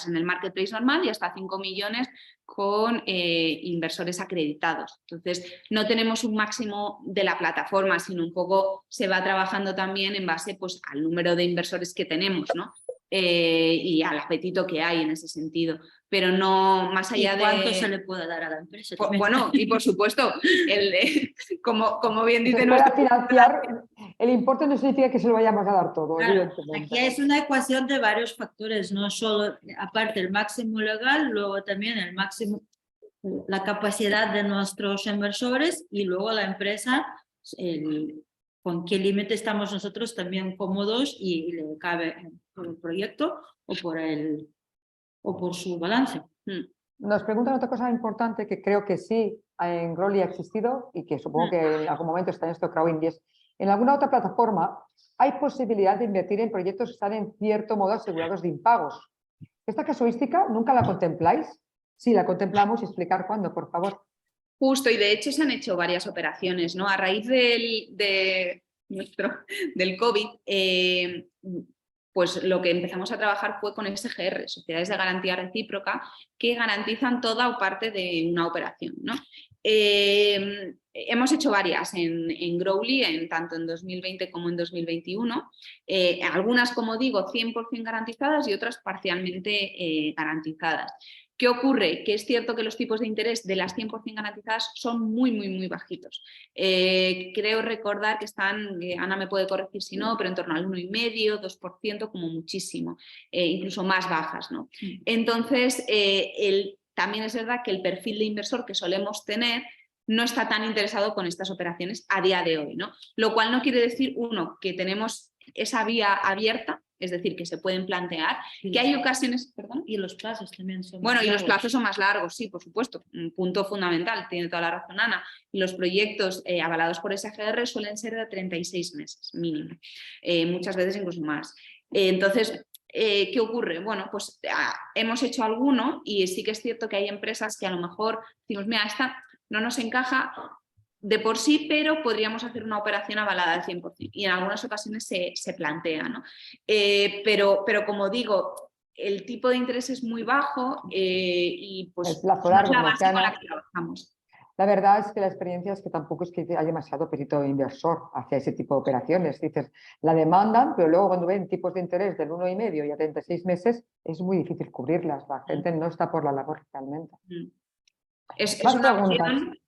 en el marketplace normal y hasta 5 millones con inversores acreditados. Entonces, no tenemos un máximo de la plataforma, sino un poco se va trabajando también en base, pues, al número de inversores que tenemos, ¿no? y al apetito que hay en ese sentido. Pero no más allá ¿Y cuánto de... se le puede dar a la empresa? Bueno, y por supuesto, como bien dice Se nuestro... pueda financiar, el importe no significa que se lo vayamos a dar todo, Claro, evidentemente. aquí es una ecuación de varios factores, no solo, aparte el máximo legal, luego también el máximo, la capacidad de nuestros inversores y luego la empresa, con qué límite estamos nosotros también cómodos y le cabe por el proyecto o por su balance. Nos preguntan otra cosa importante que creo que sí en Growly ha existido y que supongo que en algún momento está en esto Crowdin, y es, ¿en alguna otra plataforma hay posibilidad de invertir en proyectos que están en cierto modo asegurados de impagos? ¿Esta casuística nunca la contempláis? Sí, la contemplamos y explicar cuándo, por favor. Justo, y de hecho se han hecho varias operaciones, ¿no? A raíz del COVID, pues lo que empezamos a trabajar fue con SGR, Sociedades de Garantía Recíproca, que garantizan toda o parte de una operación, ¿no? Hemos hecho varias en Growly, tanto en 2020 como en 2021, algunas, como digo, 100% garantizadas y otras parcialmente garantizadas. ¿Qué ocurre? Que es cierto que los tipos de interés de las 100% garantizadas son muy bajitos. Creo recordar que están, Ana me puede corregir si no, pero en torno al 1,5%, 2% como muchísimo, incluso más bajas, ¿no? Entonces, también es verdad que el perfil de inversor que solemos tener no está tan interesado con estas operaciones a día de hoy, ¿no? Lo cual no quiere decir, uno, que tenemos esa vía abierta, es decir, que se pueden plantear, que hay ocasiones... ¿Perdón? Y los plazos también son Bueno, más y los largos. plazos son más largos, sí, por supuesto. Un punto fundamental, tiene toda la razón Ana. Los proyectos avalados por SGR suelen ser de 36 meses mínimo, muchas veces incluso más. Entonces, ¿qué ocurre? Bueno, pues hemos hecho alguno y sí que es cierto que hay empresas que a lo mejor decimos, mira, esta no nos encaja de por sí, pero podríamos hacer una operación avalada al 100%, y en algunas ocasiones se plantea, ¿no? Pero como digo, el tipo de interés es muy bajo y pues El plazo no es largo, la como base decía con la Ana. que trabajamos. La verdad es que la experiencia es que tampoco es que haya demasiado apetito inversor hacia ese tipo de operaciones. Dices, la demandan, pero luego cuando ven tipos de interés del 1,5 y a 36 meses, es muy difícil cubrirlas. La gente no está por la labor realmente. Es Más una preguntas. opción,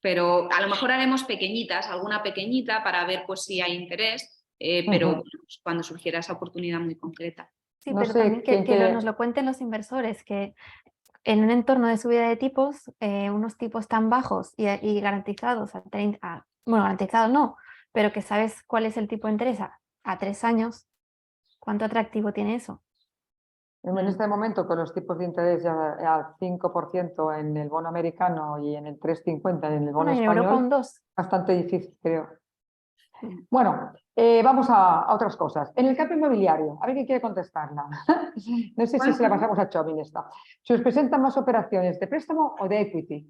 pero a lo mejor haremos pequeñitas, alguna pequeñita para ver pues si hay interés, pero bueno, pues, cuando surgiera esa oportunidad muy concreta. Sí, No pero sé también quién que quiere... nos lo cuenten los inversores, que en un entorno de subida de tipos, unos tipos tan bajos y garantizados, bueno, garantizados no, pero que sabes cuál es el tipo de interés a 3 años, ¿cuánto atractivo tiene eso? En este momento, con los tipos de interés ya al 5% en el bono americano y en el 3,50 en el bono Bueno, y en Europa un español, 2. bastante difícil, creo. Bueno, vamos a otras cosas. En el campo inmobiliario, a ver quién quiere contestarla. No sé si se la pasamos a Chauvin esta. ¿Se os presentan más operaciones de préstamo o de equity?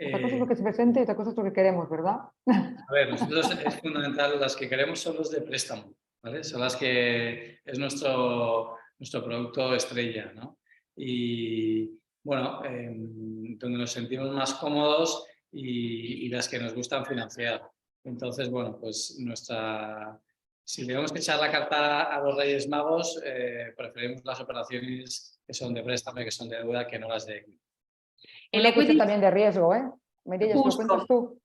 Otra cosa es lo que se presente y otra cosa es lo que queremos, ¿verdad? A ver, nosotros es fundamental, las que queremos son los de préstamo, ¿vale? Son las que es nuestro producto estrella, ¿no? Y bueno, donde nos sentimos más cómodos y las que nos gustan financiar. Entonces, bueno, pues si tenemos que echar la carta a los Reyes Magos, preferimos las operaciones que son de préstamo y que son de deuda que no las de equity. El equity también de riesgo, ¿eh? Mireia, ¿se lo cuentas tú?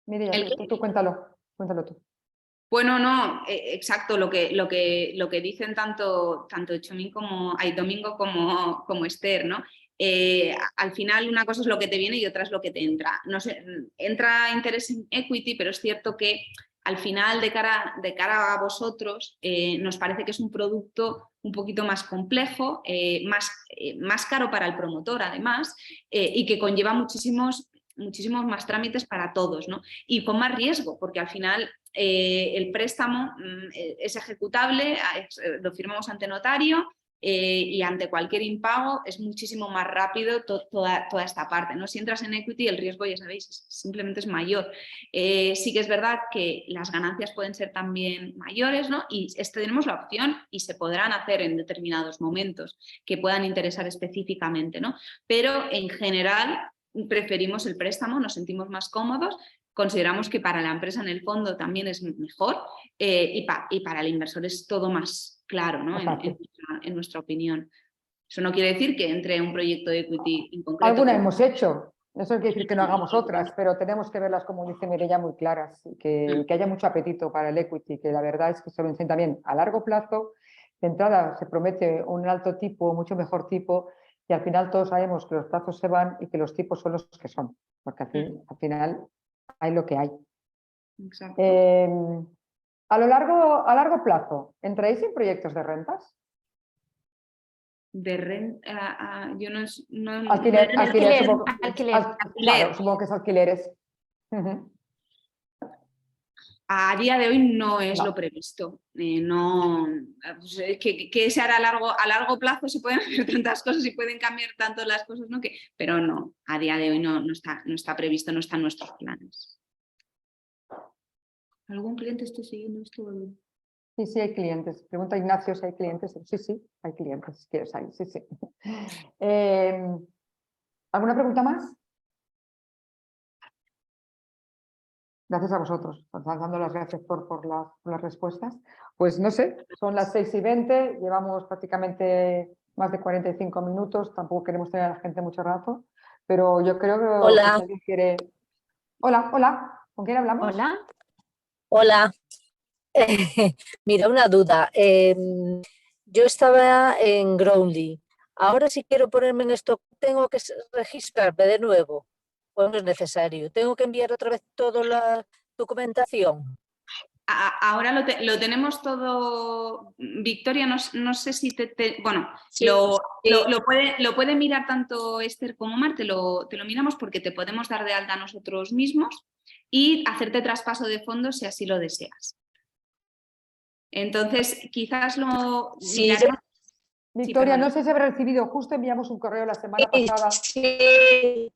Mireia, tú cuéntalo tú. Bueno, no, exacto, lo que dicen tanto Chomín Domingo como Esther, ¿no? Al final una cosa es lo que te viene y otra es lo que te entra. No sé, entra interés en equity, pero es cierto que al final de cara a vosotros nos parece que es un producto un poquito más complejo, más caro para el promotor además, y que conlleva muchísimos más trámites para todos, ¿no? Y con más riesgo, porque al final el préstamo es ejecutable, lo firmamos ante notario y ante cualquier impago es muchísimo más rápido toda esta parte, ¿no? Si entras en equity, el riesgo, ya sabéis, simplemente es mayor. Sí que es verdad que las ganancias pueden ser también mayores, ¿no? Y tenemos la opción y se podrán hacer en determinados momentos que puedan interesar específicamente, ¿no? Pero en general preferimos el préstamo, nos sentimos más cómodos consideramos que para la empresa en el fondo también es mejor y para el inversor es todo más claro, ¿no? en nuestra opinión. Eso no quiere decir que entre un proyecto de equity en concreto. Alguna hemos hecho, eso no quiere decir que no hagamos otras, pero tenemos que verlas, como dice Mireia, muy claras y que haya mucho apetito para el equity, que la verdad es que se lo enseña también a largo plazo. De entrada se promete un alto tipo, mucho mejor tipo, y al final todos sabemos que los plazos se van y que los tipos son los que son, porque al final hay lo que hay. Exacto. A largo plazo, ¿entráis en proyectos de rentas? De renta, yo no Alquiler, supongo, alquiler. Claro, supongo que es alquileres. A día de hoy no es No. lo previsto. No, pues, que se hará a largo plazo, se pueden hacer tantas cosas y pueden cambiar tanto las cosas, ¿no? Pero no, a día de hoy no está previsto, no está en nuestros planes. ¿Algún cliente esté siguiendo esto? Sí, hay clientes. Pregunta Ignacio si hay clientes. Sí, hay clientes. Si quieres, hay. Sí. ¿Alguna pregunta más? Gracias a vosotros. Os dando las gracias por las respuestas. Pues no sé, son las 6:20, llevamos prácticamente más de 45 minutos. Tampoco queremos tener a la gente mucho rato, pero yo creo que Hola. si alguien quiere... Hola. ¿Con quién hablamos? Hola. Mira, una duda. Yo estaba en Growly. Ahora si quiero ponerme en esto, ¿tengo que registrarme de nuevo? ¿O no es necesario? ¿Tengo que enviar otra vez toda la documentación? Ahora lo tenemos todo, Victoria, no sé si bueno, Sí, lo puede mirar tanto Esther como Mar, te lo miramos porque te podemos dar de alta nosotros mismos y hacerte traspaso de fondos si así lo deseas. Entonces, quizás lo sí, miraremos. Victoria, Sí, no sé si habrá recibido, justo enviamos un correo la semana pasada. Sí,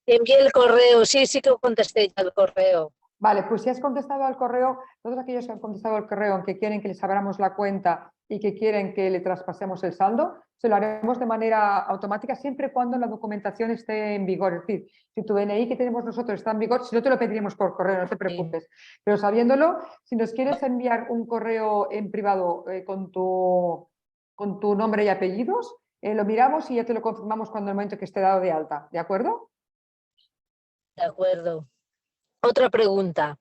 envié el correo, sí que contesté ya el correo. Vale, pues si has contestado al correo, todos aquellos que han contestado al correo en que quieren que les abramos la cuenta y que quieren que le traspasemos el saldo, se lo haremos de manera automática siempre y cuando la documentación esté en vigor. Es decir, si tu DNI que tenemos nosotros está en vigor, si no te lo pediremos por correo, no te preocupes. Pero sabiéndolo, si nos quieres enviar un correo en privado con tu nombre y apellidos, lo miramos y ya te lo confirmamos cuando el momento que esté dado de alta. ¿De acuerdo? De acuerdo. Otra pregunta.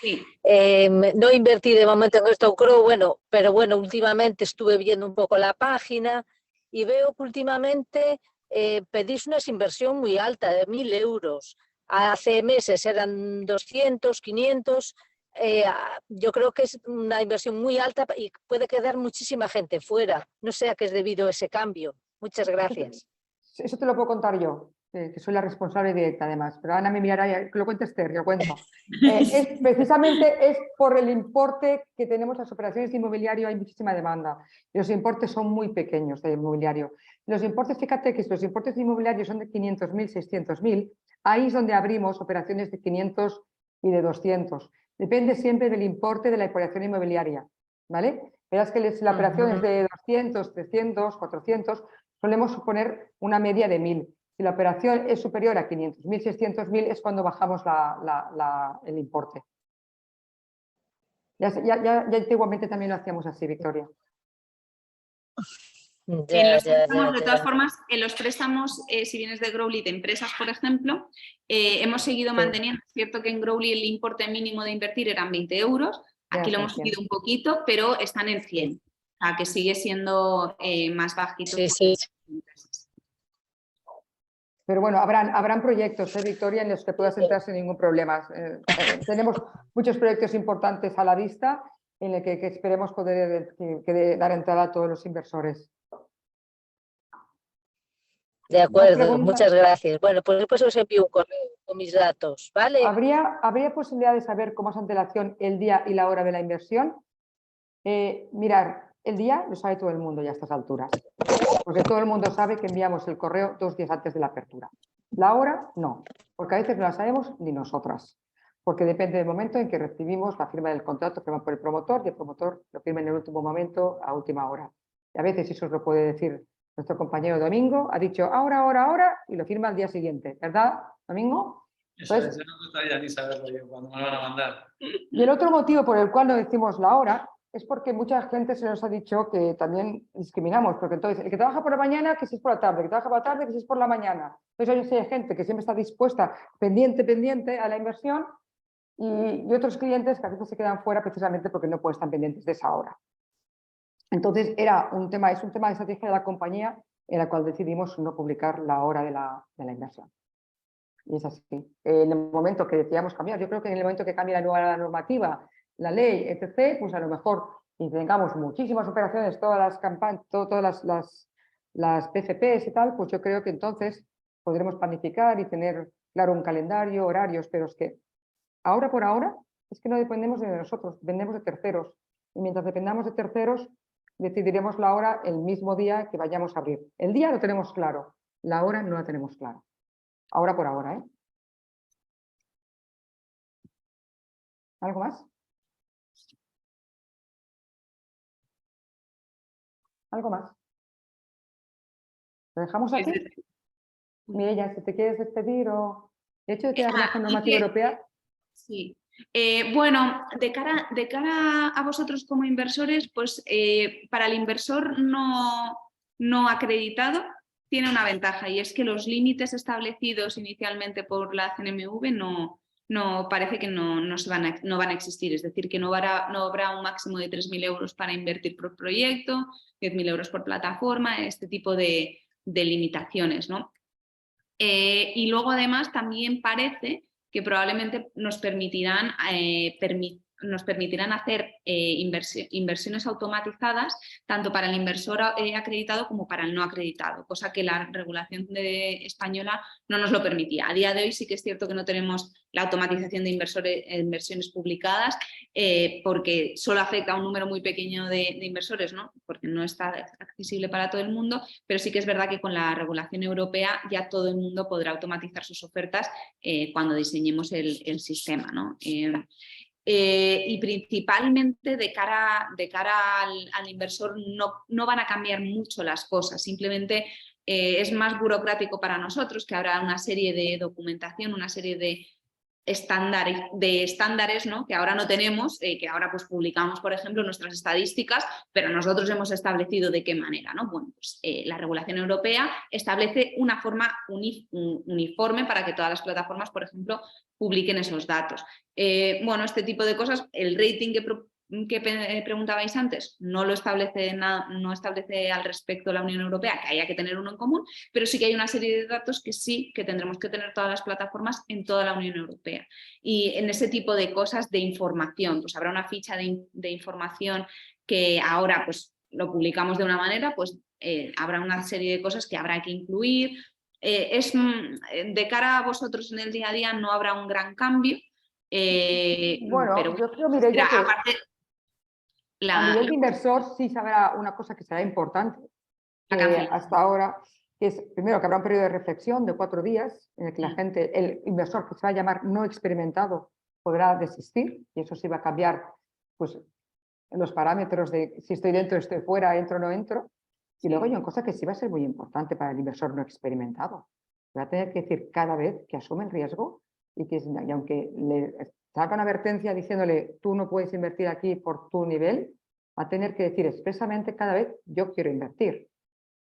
Sí. No invertí de momento en esto, creo, pero últimamente estuve viendo un poco la página y veo que últimamente pedís una inversión muy alta, de 1.000 euros. Hace meses eran 200, 500. Yo creo que es una inversión muy alta y puede quedar muchísima gente fuera. No sé a qué es debido ese cambio. Muchas gracias. Eso te lo puedo contar yo, que soy la responsable directa además, pero Ana me mirará, que lo cuente Esther, yo cuento. Precisamente es por el importe que tenemos las operaciones de inmobiliario, hay muchísima demanda. Los importes son muy pequeños de inmobiliario. Los importes, fíjate que si los importes de inmobiliario son de 500.000, 600.000, ahí es donde abrimos operaciones de 500 y de 200. Depende siempre del importe de la operación inmobiliaria, ¿vale? Verás que si la operación es de 200, 300, 400, solemos suponer una media de 1.000. Si la operación es superior a 500.000, 600.000 es cuando bajamos el importe. Ya antiguamente también lo hacíamos así, Victoria. De todas formas, en los préstamos, si vienes de Growly de empresas, por ejemplo, hemos seguido manteniendo, es cierto que en Growly el importe mínimo de invertir eran 20 euros, aquí lo hemos subido un poquito, pero están en 100, o sea que sigue siendo más bajito. Sí. Pero bueno, habrán proyectos, Victoria, en los que puedas entrar sin ningún problema. Tenemos muchos proyectos importantes a la vista en los que esperemos poder dar entrada a todos los inversores. De acuerdo, muchas gracias. Bueno, pues después os envío un correo con mis datos, ¿vale? ¿Habría posibilidad de saber con más antelación el día y la hora de la inversión? Mirar, el día lo sabe todo el mundo ya a estas alturas, porque todo el mundo sabe que enviamos el correo 2 días antes de la apertura. La hora, no, porque a veces no la sabemos ni nosotras, porque depende del momento en que recibimos la firma del contrato firmado por el promotor y el promotor lo firma en el último momento, a última hora. Y a veces eso os lo puede decir nuestro compañero Domingo, ha dicho ahora, y lo firma al día siguiente, ¿verdad, Domingo? Eso Entonces, no me gustaría ni saberlo yo cuando me lo van a mandar. y el otro motivo por el cual no decimos la hora es porque mucha gente se nos ha dicho que también discriminamos, porque entonces el que trabaja por la mañana, que si es por la tarde, el que trabaja por la tarde, que si es por la mañana. Entonces hay gente que siempre está dispuesta, pendiente a la inversión, y otros clientes que a veces se quedan fuera precisamente porque no pueden estar pendientes de esa hora. Entonces es un tema de estrategia de la compañía en la cual decidimos no publicar la hora de la inversión. Y es así. En el momento que decidamos cambiar, yo creo que en el momento que cambie la nueva normativa, la ley, etc., pues a lo mejor y tengamos muchísimas operaciones, todas las campañas, todas las PCPs y tal, pues yo creo que entonces podremos planificar y tener claro un calendario, horarios, pero es que ahora por ahora es que no dependemos de nosotros, dependemos de terceros. Y mientras dependamos de terceros, decidiremos la hora el mismo día que vayamos a abrir. El día lo tenemos claro, la hora no la tenemos clara. Ahora por ahora, ¿eh? ¿Algo más? ¿Algo más? ¿Lo dejamos aquí? Mireia, si te quieres despedir o... De hecho, ¿tiene alguna normativa europea? Sí. Bueno, de cara a vosotros como inversores, pues para el inversor no acreditado tiene una ventaja, y es que los límites establecidos inicialmente por la CNMV parece que no van a existir. Es decir, que no habrá un máximo de 3.000 euros para invertir por proyecto, 10.000 euros por plataforma, este tipo de limitaciones, ¿no? Y luego además también parece que probablemente nos permitirán hacer inversiones automatizadas tanto para el inversor acreditado como para el no acreditado, cosa que la regulación española no nos lo permitía. A día de hoy sí que es cierto que no tenemos la automatización de inversiones publicadas porque solo afecta a un número muy pequeño de inversores, ¿no? Porque no está accesible para todo el mundo, pero sí que es verdad que con la regulación europea ya todo el mundo podrá automatizar sus ofertas cuando diseñemos el sistema, ¿no? Y principalmente de cara al inversor no van a cambiar mucho las cosas, simplemente es más burocrático para nosotros, que habrá una serie de documentación, una serie de estándares, ¿no? Que ahora no tenemos, que ahora pues publicamos, por ejemplo, nuestras estadísticas, pero nosotros hemos establecido de qué manera, ¿no? Bueno, pues la regulación europea establece una forma uniforme para que todas las plataformas, por ejemplo, publiquen esos datos. Bueno, este tipo de cosas, el rating que preguntabais antes no establece al respecto la Unión Europea, que haya que tener uno en común, pero sí que hay una serie de datos que sí que tendremos que tener todas las plataformas en toda la Unión Europea. Y en ese tipo de cosas de información, pues habrá una ficha de información que ahora pues lo publicamos de una manera, pues habrá una serie de cosas que habrá que incluir. De cara a vosotros en el día a día no habrá un gran cambio. Bueno, pero yo creo, Mireia, que aparte, a nivel de inversor sí sabrá una cosa que será importante, que hasta ahora, que es primero que habrá un periodo de reflexión de 4 días en el que la gente, el inversor que se va a llamar no experimentado, podrá desistir, y eso sí va a cambiar pues, los parámetros de si estoy dentro, estoy fuera, entro o no entro. Y luego hay una cosa que sí va a ser muy importante para el inversor no experimentado. Va a tener que decir cada vez que asume el riesgo y aunque le salga una advertencia diciéndole tú no puedes invertir aquí por tu nivel, va a tener que decir expresamente cada vez yo quiero invertir,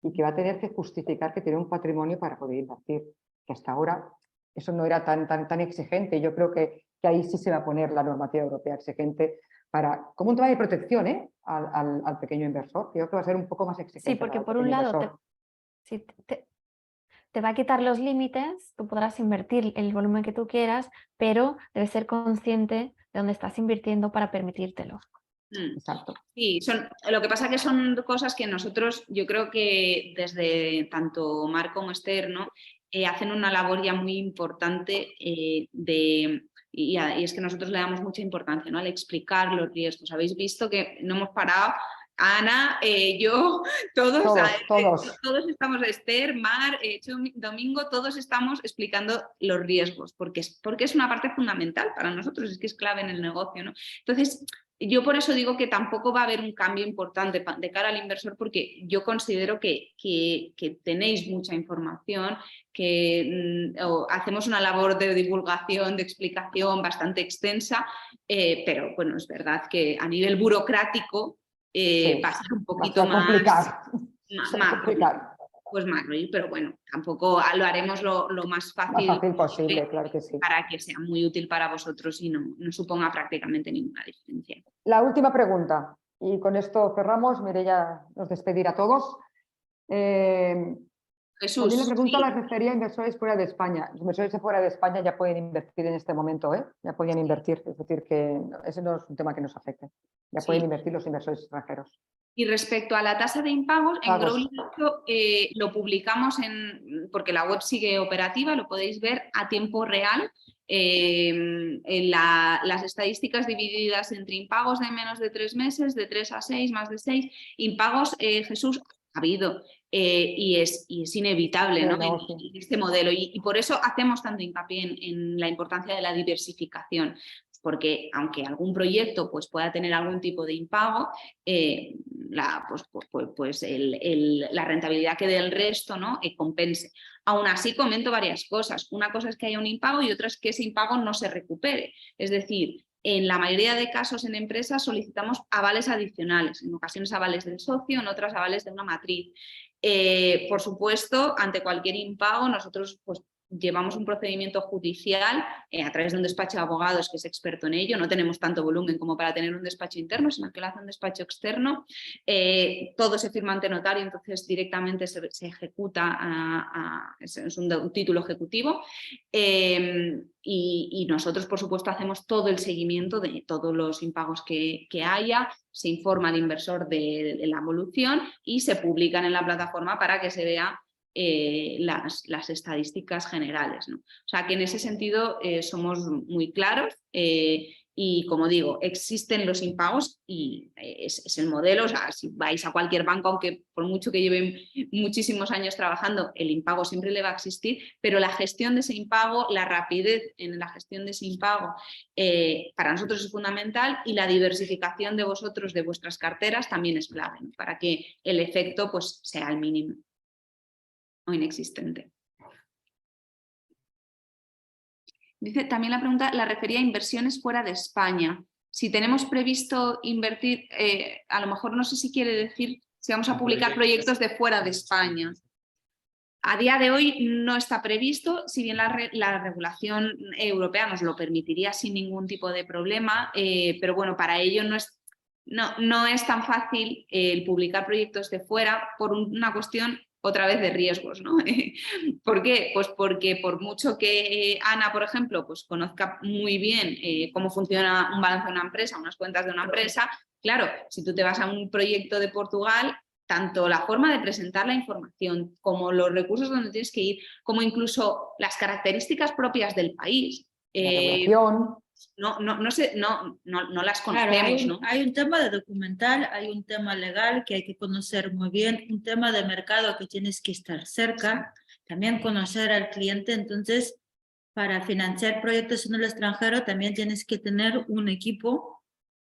y que va a tener que justificar que tiene un patrimonio para poder invertir, que hasta ahora eso no era tan exigente. Yo creo que ahí sí se va a poner la normativa europea exigente como un tema de protección al pequeño inversor. Creo que va a ser un poco más exigente. Sí, porque por un lado te va a quitar los límites, tú podrás invertir el volumen que tú quieras, pero debes ser consciente de dónde estás invirtiendo para permitírtelo. Exacto. Sí, lo que pasa que son cosas que nosotros, yo creo que desde tanto Marc como Esther, ¿no? Hacen una labor ya muy importante y es que nosotros le damos mucha importancia, ¿no? Al explicar los riesgos. Habéis visto que no hemos parado, Ana, yo, todos estamos, Esther, Mar, Domingo, todos estamos explicando los riesgos, porque es una parte fundamental para nosotros, es que es clave en el negocio, ¿no? Entonces, yo por eso digo que tampoco va a haber un cambio importante de cara al inversor, porque yo considero que tenéis mucha información, que hacemos una labor de divulgación, de explicación bastante extensa, pero bueno, es verdad que a nivel burocrático va a ser un poquito más rollo, pero bueno, tampoco lo haremos lo más fácil posible, claro que sí. Para que sea muy útil para vosotros y no suponga prácticamente ninguna diferencia. La última pregunta, y con esto cerramos. Mireia nos despedirá a todos. Jesús, también la pregunta sí. la refería a inversores fuera de España. Los inversores de fuera de España ya pueden invertir en este momento, ya podían invertir, es decir, que ese no es un tema que nos afecte. Ya pueden invertir los inversores extranjeros. Y respecto a la tasa de impagos, en Growly lo publicamos porque la web sigue operativa, lo podéis ver a tiempo real. Las estadísticas divididas entre impagos de menos de 3 meses, de 3 a 6, más de 6, impagos, Jesús, ha habido y es inevitable, ¿no? en este modelo, y por eso hacemos tanto hincapié en la importancia de la diversificación, porque aunque algún proyecto pues, pueda tener algún tipo de impago, la rentabilidad que dé el resto, ¿no? Compense. Aún así comento varias cosas. Una cosa es que haya un impago y otra es que ese impago no se recupere. Es decir, en la mayoría de casos en empresas solicitamos avales adicionales, en ocasiones avales del socio, en otras avales de una matriz. Por supuesto, ante cualquier impago nosotros pues, llevamos un procedimiento judicial a través de un despacho de abogados que es experto en ello. No tenemos tanto volumen como para tener un despacho interno, sino que lo hace un despacho externo. Todo se firma ante notario, entonces directamente se ejecuta, es un título ejecutivo. Y nosotros, por supuesto, hacemos todo el seguimiento de todos los impagos que haya, se informa al inversor de la evolución y se publican en la plataforma para que se vea las estadísticas generales, ¿no? O sea que en ese sentido somos muy claros y como digo, existen los impagos y es el modelo. O sea, si vais a cualquier banco, aunque por mucho que lleven muchísimos años trabajando, el impago siempre le va a existir, pero la gestión de ese impago, la rapidez en la gestión de ese impago para nosotros es fundamental, y la diversificación de vosotros, de vuestras carteras, también es clave, ¿no? Para que el efecto pues, sea el mínimo o inexistente. Dice también la pregunta, la refería a inversiones fuera de España. Si tenemos previsto invertir, a lo mejor no sé si quiere decir si vamos a publicar proyectos de fuera de España. A día de hoy no está previsto, si bien la regulación europea nos lo permitiría sin ningún tipo de problema, pero bueno, para ello no es tan fácil el publicar proyectos de fuera por una cuestión otra vez de riesgos, ¿no? ¿Por qué? Pues porque por mucho que Ana, por ejemplo, pues conozca muy bien cómo funciona un balance de una empresa, unas cuentas de una empresa, claro, si tú te vas a un proyecto de Portugal, tanto la forma de presentar la información, como los recursos donde tienes que ir, como incluso las características propias del país. La regulación. No las conocemos, claro, ¿no? Hay un tema de documental, hay un tema legal que hay que conocer muy bien, un tema de mercado que tienes que estar cerca, también conocer al cliente. Entonces, para financiar proyectos en el extranjero también tienes que tener un equipo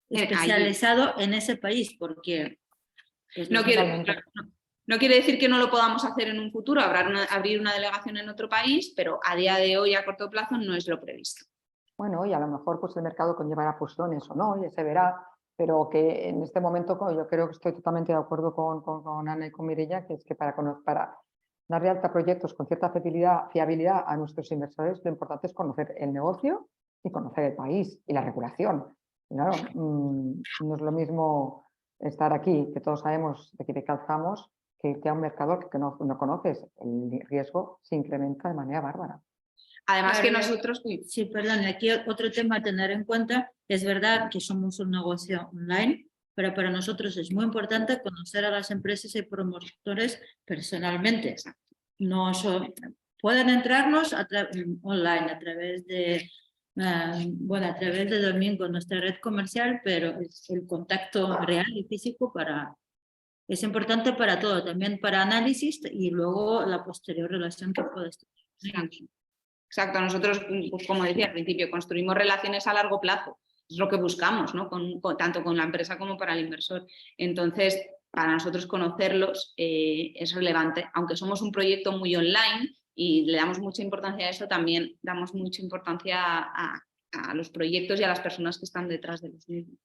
especializado en ese país, porque no quiere decir que no lo podamos hacer en un futuro, abrir una delegación en otro país, pero a día de hoy, a corto plazo, no es lo previsto. Bueno, y a lo mejor pues, el mercado conllevará fusiones o no, ya se verá, pero que en este momento yo creo que estoy totalmente de acuerdo con Ana y con Mireia, que es que para dar de alta proyectos con cierta fiabilidad a nuestros inversores, lo importante es conocer el negocio y conocer el país y la regulación. Claro, no es lo mismo estar aquí, que todos sabemos de qué calzamos, que irte a un mercado que no conoces. El riesgo se incrementa de manera bárbara. Además claro, que nosotros... Sí, perdón, aquí otro tema a tener en cuenta. Es verdad que somos un negocio online, pero para nosotros es muy importante conocer a las empresas y promotores personalmente. No pueden entrarnos online a través de a través de Domingo, nuestra red comercial, pero el contacto real y físico es importante para todo, también para análisis y luego la posterior relación que puedes tener. Exacto, nosotros, pues, como decía al principio, construimos relaciones a largo plazo es lo que buscamos, ¿no? Tanto con la empresa como para el inversor. Entonces, para nosotros conocerlos es relevante, aunque somos un proyecto muy online y le damos mucha importancia a eso, también damos mucha importancia a los proyectos y a las personas que están detrás de los mismos.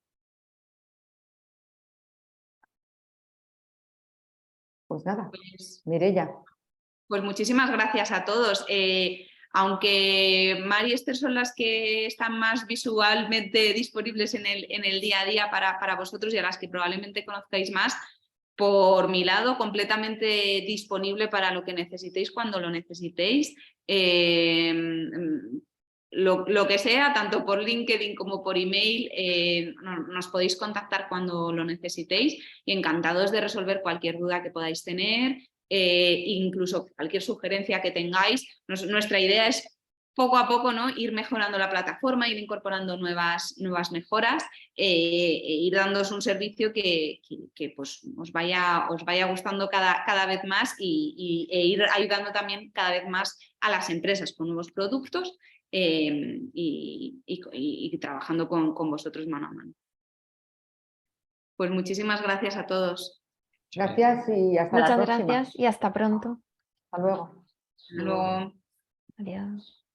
Pues nada, Pues, Mireia. pues muchísimas gracias a todos. Aunque Mar y Esther son las que están más visualmente disponibles en el día a día para vosotros y a las que probablemente conozcáis más, por mi lado, completamente disponible para lo que necesitéis cuando lo necesitéis. Lo que sea, tanto por LinkedIn como por email, nos podéis contactar cuando lo necesitéis y encantados de resolver cualquier duda que podáis tener. Incluso cualquier sugerencia que tengáis. Nuestra idea es poco a poco, ¿no? Ir mejorando la plataforma, ir incorporando nuevas mejoras e ir dándoos un servicio que pues, os vaya gustando cada vez más e ir ayudando también cada vez más a las empresas con nuevos productos y trabajando con vosotros mano a mano. Pues muchísimas gracias a todos. Gracias y hasta la Muchas próxima. gracias y hasta pronto. Hasta luego. Hasta luego. Adiós.